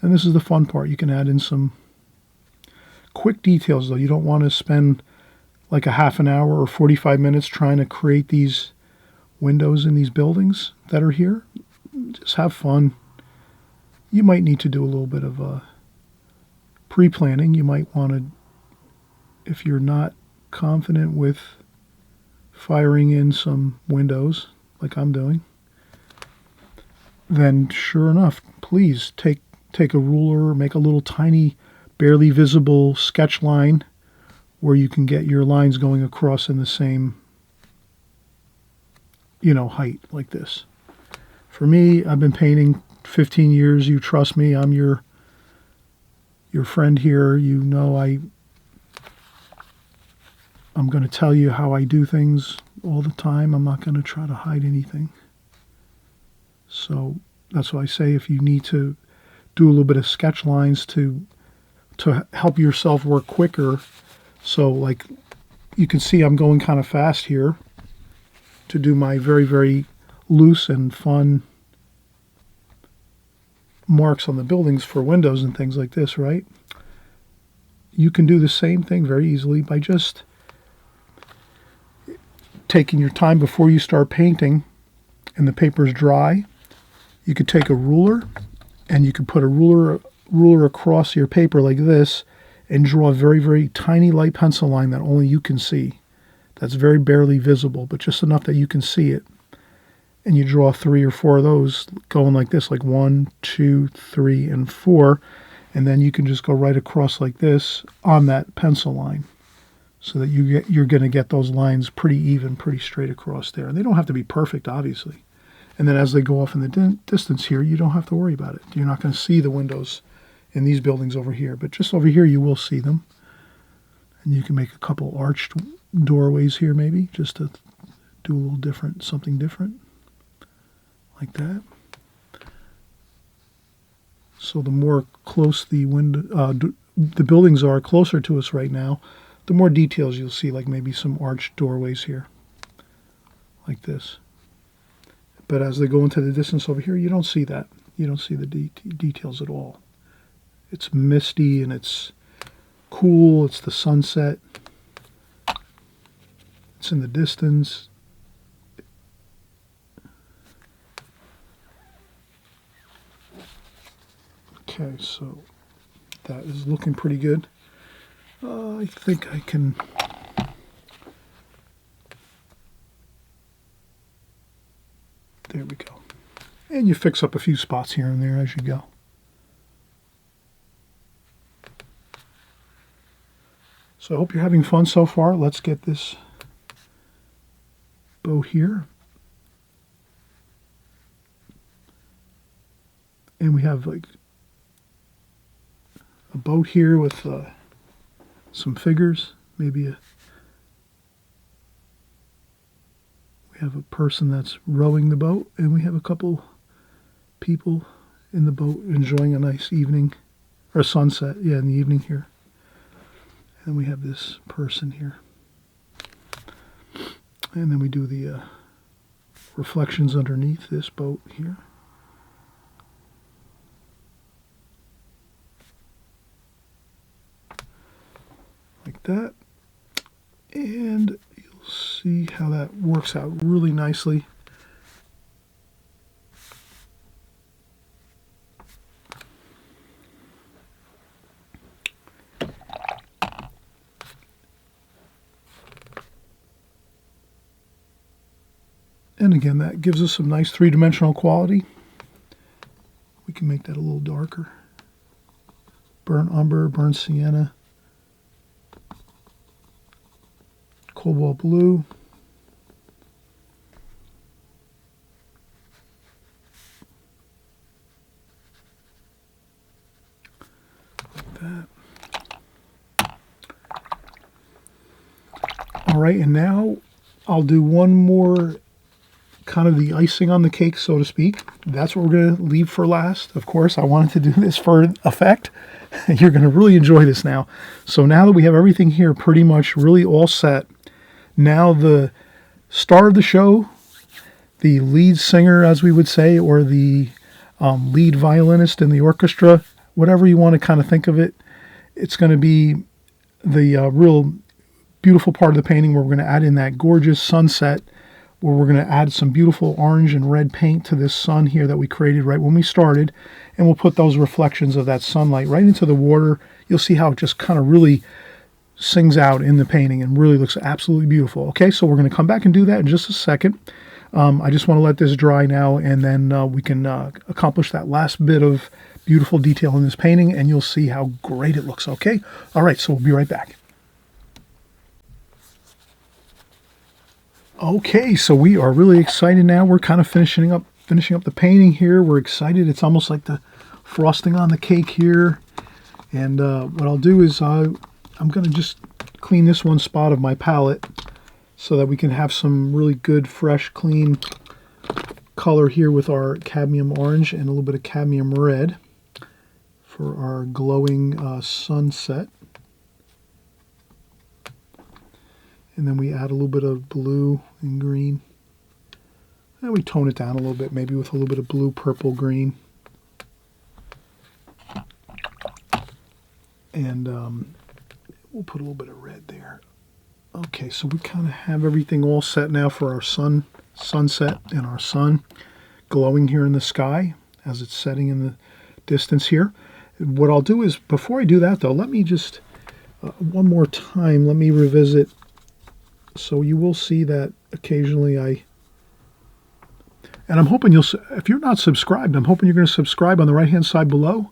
and this is the fun part. You can add in some quick details though. You don't want to spend like a half an hour or 45 minutes trying to create these windows in these buildings that are here. Just have fun. You might need to do a little bit of pre-planning. You might want to, if you're not confident with firing in some windows like I'm doing, then sure enough, please take a ruler, make a little tiny, barely visible sketch line where you can get your lines going across in the same, height like this. For me, I've been painting 15 years. You trust me. I'm your friend here. I'm going to tell you how I do things all the time. I'm not going to try to hide anything. So that's why I say if you need to do a little bit of sketch lines to help yourself work quicker. So like you can see I'm going kind of fast here to do my very, very loose and fun marks on the buildings for windows and things like this, right? You can do the same thing very easily by just taking your time before you start painting and the paper's dry. You could take a ruler and you could put a ruler across your paper like this and draw a very, very tiny light pencil line that only you can see. That's very barely visible, but just enough that you can see it. And you draw 3 or 4 of those going like this, like 1, 2, 3, and 4. And then you can just go right across like this on that pencil line so that you're going to get those lines pretty even, pretty straight across there. And they don't have to be perfect, obviously. And then as they go off in the distance here, you don't have to worry about it. You're not going to see the windows in these buildings over here. But just over here, you will see them. And you can make a couple arched doorways here maybe, just to do a little different, something different. Like that. So the more close the buildings are closer to us right now, the more details you'll see, like maybe some arched doorways here. Like this. But as they go into the distance over here, you don't see that. You don't see the details at all. It's misty and it's cool. It's the sunset. It's in the distance. Okay, so that is looking pretty good. I think I can... There we go. And you fix up a few spots here and there as you go. So I hope you're having fun so far. Let's get this boat here. And we have like a boat here with some figures, maybe we have a person that's rowing the boat, and we have a couple people in the boat enjoying a nice evening, or sunset, in the evening here. And we have this person here. And then we do the reflections underneath this boat here. Like that. And you'll see how that works out really nicely. And again, that gives us some nice three-dimensional quality. We can make that a little darker. Burnt umber, burnt sienna, cobalt blue. Like that. All right, and now I'll do one more, kind of the icing on the cake, so to speak. That's what we're going to leave for last. Of course, I wanted to do this for effect. You're going to really enjoy this now. So now that we have everything here pretty much really all set, now the star of the show, the lead singer, as we would say, or the lead violinist in the orchestra, whatever you want to kind of think of it, it's going to be the real beautiful part of the painting where we're going to add in that gorgeous sunset, where we're going to add some beautiful orange and red paint to this sun here that we created right when we started, and we'll put those reflections of that sunlight right into the water. You'll see how it just kind of really sings out in the painting and really looks absolutely beautiful. Okay, so we're going to come back and do that in just a second. I just want to let this dry now, and then we can accomplish that last bit of beautiful detail in this painting, and you'll see how great it looks. Okay, all right, so we'll be right back. Okay, so we are really excited now. We're kind of finishing up the painting here. We're excited. It's almost like the frosting on the cake here. And what I'll do is I'm going to just clean this one spot of my palette so that we can have some really good, fresh, clean color here with our cadmium orange and a little bit of cadmium red for our glowing sunset. And then we add a little bit of blue and green. And we tone it down a little bit, maybe with a little bit of blue, purple, green. And we'll put a little bit of red there. Okay, so we kind of have everything all set now for our sunset and our sun glowing here in the sky as it's setting in the distance here. What I'll do is, before I do that though, let me just, one more time, let me revisit. So you will see that occasionally and I'm hoping if you're not subscribed, I'm hoping you're going to subscribe on the right-hand side below.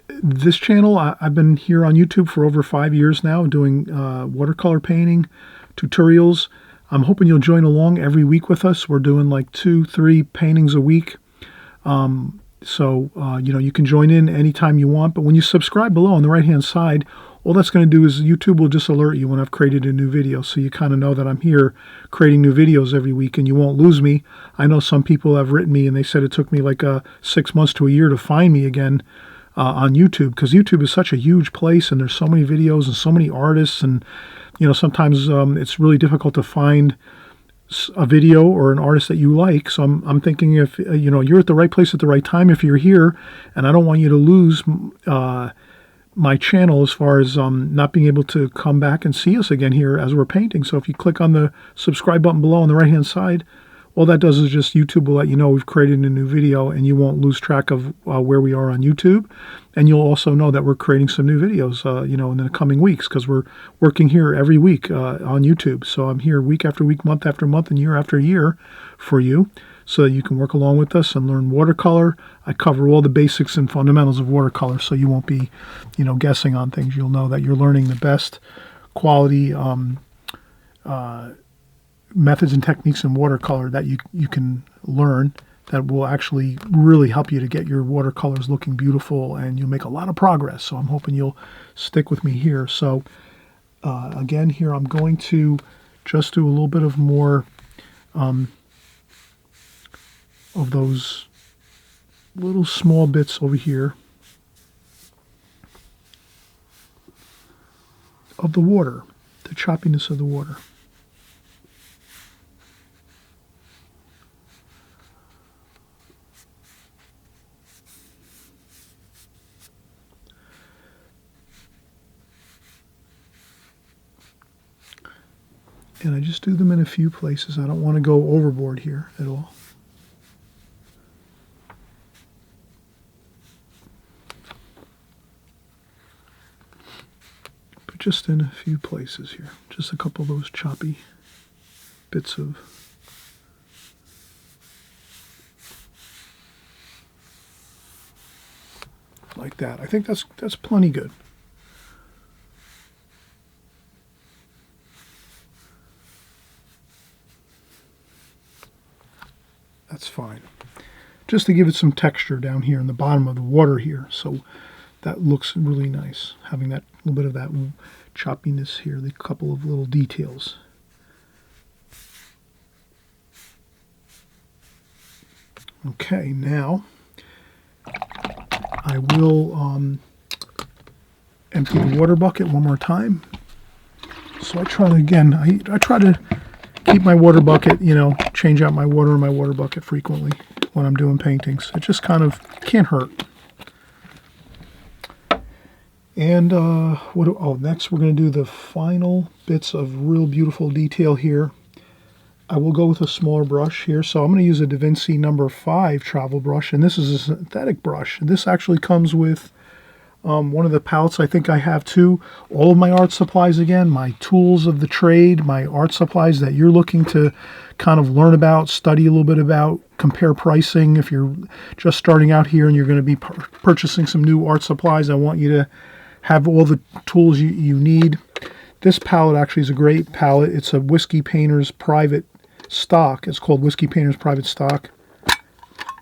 This channel, I've been here on YouTube for over 5 years now doing watercolor painting tutorials. I'm hoping you'll join along every week with us. We're doing like 2-3 paintings a week. So you can join in anytime you want. But when you subscribe below on the right-hand side, all that's going to do is YouTube will just alert you when I've created a new video, so you kind of know that I'm here creating new videos every week and you won't lose me. I know some people have written me and they said it took me like 6 months to a year to find me again on YouTube, because YouTube is such a huge place and there's so many videos and so many artists, and sometimes it's really difficult to find a video or an artist that you like. So I'm thinking, if you're at the right place at the right time if you're here, and I don't want you to lose my channel as far as not being able to come back and see us again here as we're painting. So if you click on the subscribe button below on the right hand side, all that does is just YouTube will let you know we've created a new video, and you won't lose track of where we are on YouTube. And you'll also know that we're creating some new videos in the coming weeks, because we're working here every week on YouTube. So I'm here week after week, month after month, and year after year for you, so that you can work along with us and learn watercolor. I cover all the basics and fundamentals of watercolor, so you won't be, guessing on things. You'll know that you're learning the best quality methods and techniques in watercolor that you can learn that will actually really help you to get your watercolors looking beautiful, and you'll make a lot of progress. So I'm hoping you'll stick with me here. So again, here I'm going to just do a little bit of more of those little small bits over here of the water, the choppiness of the water. And I just do them in a few places. I don't want to go overboard here at all. But just in a few places here. Just a couple of those choppy bits of like that. I think that's plenty good. That's fine. Just to give it some texture down here in the bottom of the water here. So that looks really nice. Having that little bit of that choppiness here, the couple of little details. Okay, now I will empty the water bucket one more time. So I try to, again, I try to keep my water bucket, you know, change out my water in my water bucket frequently when I'm doing paintings. It just kind of can't hurt. And next we're going to do the final bits of real beautiful detail here. I will go with a smaller brush here. So I'm going to use a Da Vinci number 5 travel brush, and this is a synthetic brush. This actually comes with one of the palettes I think I have too. All of my art supplies, again, my tools of the trade, my art supplies that you're looking to kind of learn about, study a little bit about, compare pricing. If you're just starting out here and you're going to be purchasing some new art supplies, I want you to have all the tools you need. This palette actually is a great palette. It's a Whiskey Painter's private stock. It's called Whiskey Painter's Private Stock,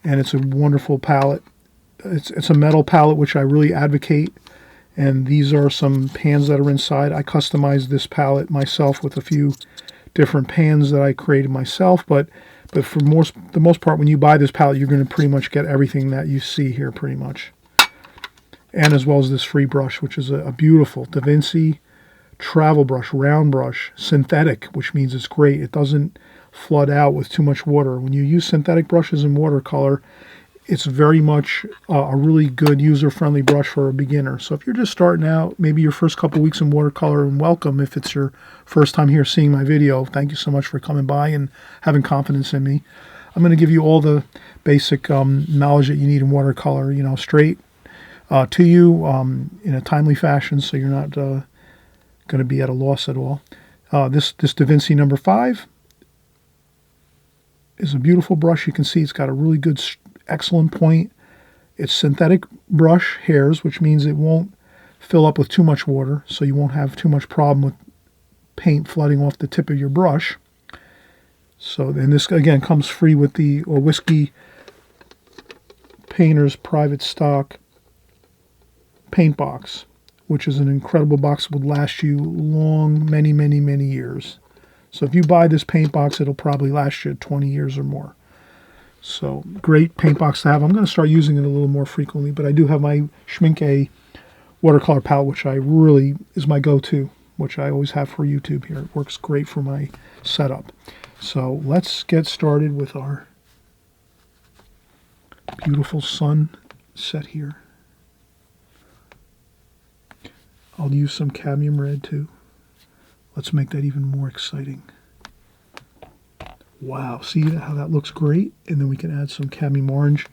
and it's a wonderful palette. It's a metal palette, which I really advocate, and these are some pans that are inside. I customized this palette myself with a few different pans that I created myself, but for the most part, when you buy this palette, you're going to pretty much get everything that you see here pretty much, and as well as this free brush, which is a beautiful Da Vinci travel brush, round brush, synthetic, which means it's great. It doesn't flood out with too much water. When you use synthetic brushes in watercolor, it's very much a really good user-friendly brush for a beginner. So if you're just starting out, maybe your first couple weeks in watercolor, and welcome if it's your first time here seeing my video. Thank you so much for coming by and having confidence in me. I'm going to give you all the basic knowledge that you need in watercolor, you know, straight to you in a timely fashion, so you're not going to be at a loss at all. This Da Vinci number 5 is a beautiful brush. You can see it's got a really good, excellent point. It's synthetic brush hairs, which means it won't fill up with too much water, so you won't have too much problem with paint flooding off the tip of your brush. So then this, again, comes free with the Whiskey Painter's Private Stock paint box, which is an incredible box that would last you long, many, many, many years. So if you buy this paint box, it'll probably last you 20 years or more. So great paint box to have. I'm going to start using it a little more frequently, but I do have my Schmincke watercolor palette, which I really is my go-to, which I always have for YouTube here. It works great for my setup. So let's get started with our beautiful sun set here. I'll use some cadmium red too. Let's make that even more exciting. Wow, see how that looks great? And then we can add some cadmium orange.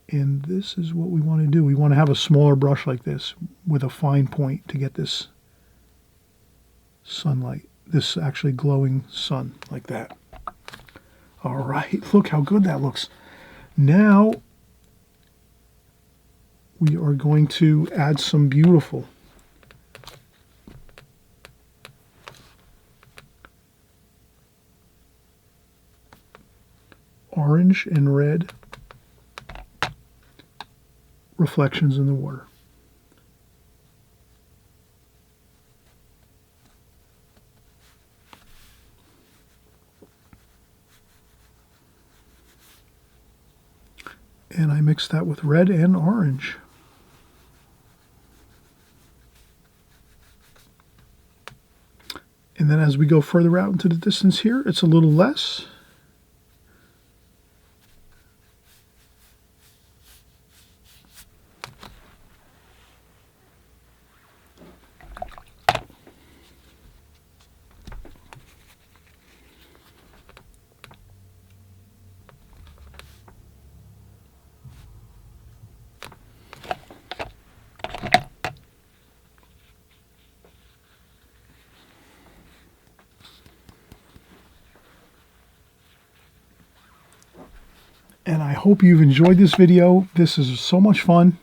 And this is what we want to do. We want to have a smaller brush like this with a fine point to get this sunlight, this actually glowing sun like that. All right, look how good that looks. Now we are going to add some beautiful orange and red reflections in the water. And I mix that with red and orange. And then as we go further out into the distance here, it's a little less. And I hope you've enjoyed this video. This is so much fun.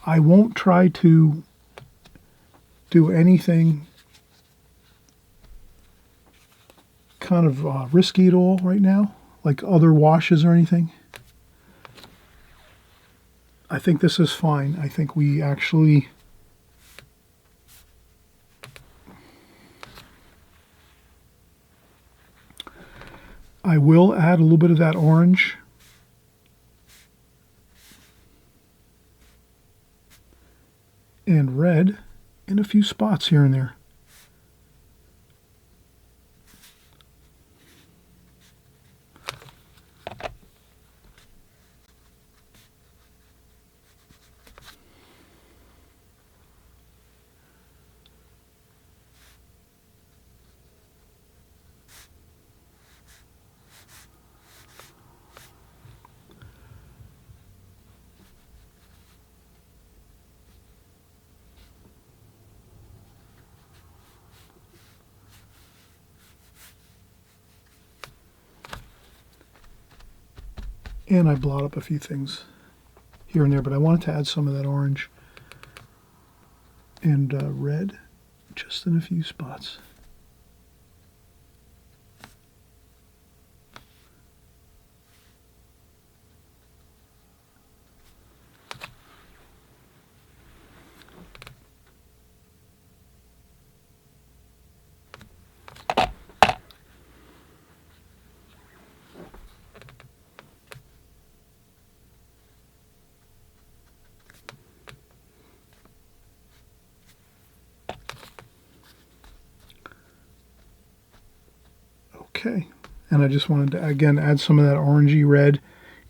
I won't try to do anything kind of risky at all right now, like other washes or anything. I think this is fine. I think we actually I will add a little bit of that orange and red in a few spots here and there. And I blot up a few things here and there, but I wanted to add some of that orange and red just in a few spots. Okay, and I just wanted to, again, add some of that orangey red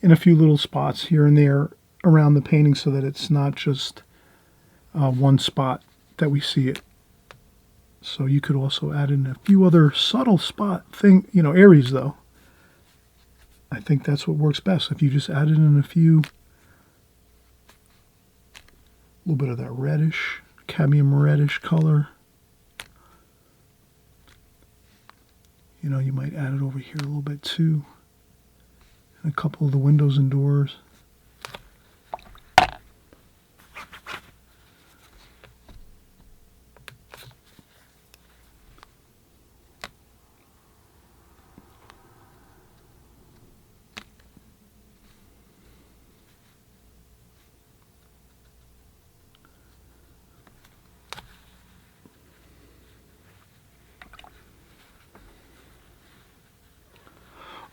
in a few little spots here and there around the painting so that it's not just one spot that we see it. So you could also add in a few other subtle areas though. I think that's what works best. If you just add it in a few, a little bit of that reddish, cadmium reddish color. You know, you might add it over here a little bit too. And a couple of the windows and doors.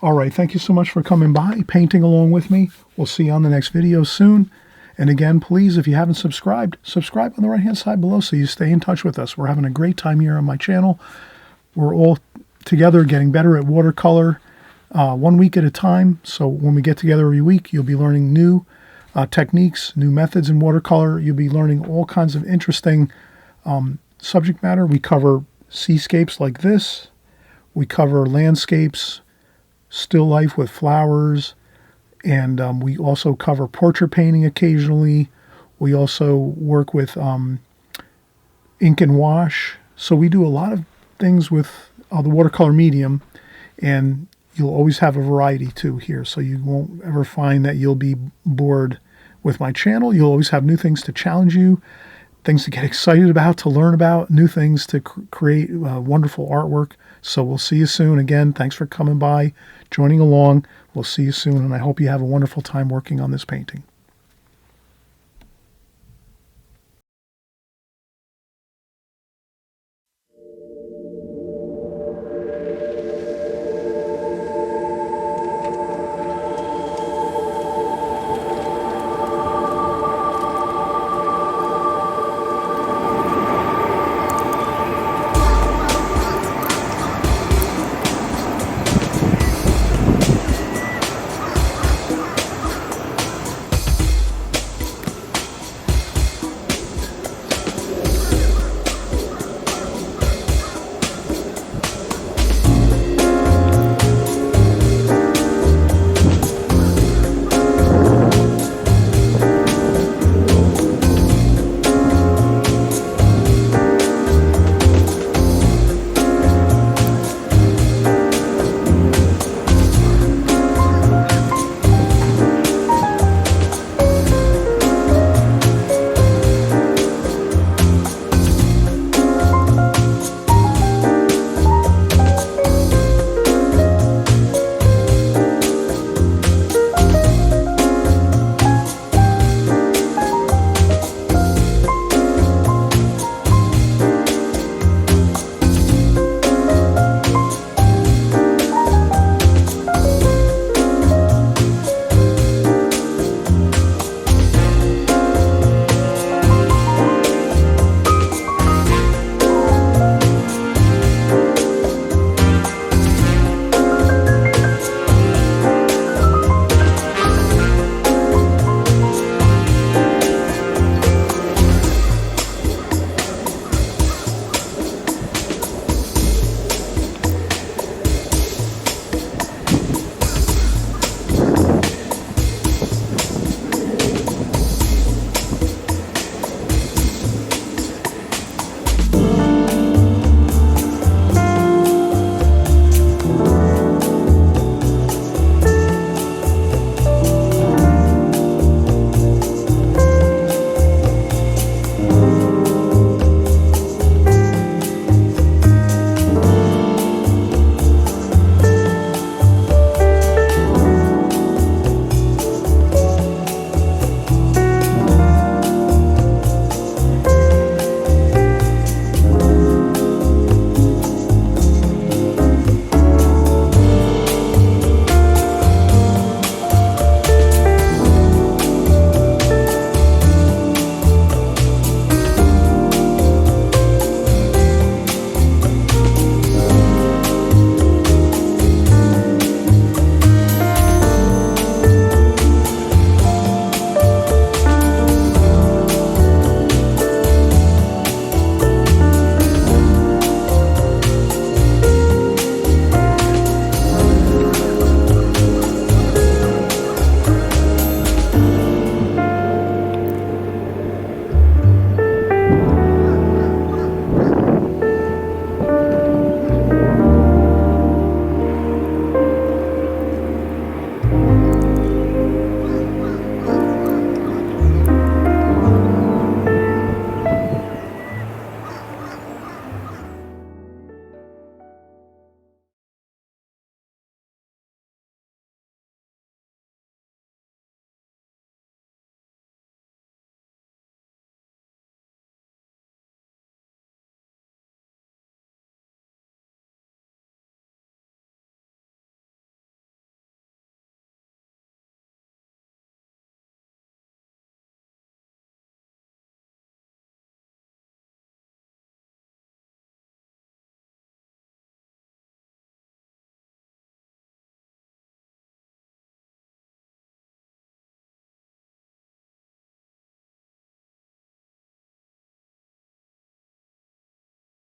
All right, thank you so much for coming by, painting along with me. We'll see you on the next video soon. And again, please, if you haven't subscribed, subscribe on the right-hand side below so you stay in touch with us. We're having a great time here on my channel. We're all together getting better at watercolor 1 week at a time. So when we get together every week, you'll be learning new techniques, new methods in watercolor. You'll be learning all kinds of interesting subject matter. We cover seascapes like this. We cover landscapes, still life with flowers, and we also cover portrait painting occasionally. We also work with ink and wash. So we do a lot of things with the watercolor medium, and you'll always have a variety too here. So you won't ever find that you'll be bored with my channel. You'll always have new things to challenge you, things to get excited about, to learn about, new things to create wonderful artwork. So we'll see you soon. Again, thanks for coming by, joining along. We'll see you soon, and I hope you have a wonderful time working on this painting.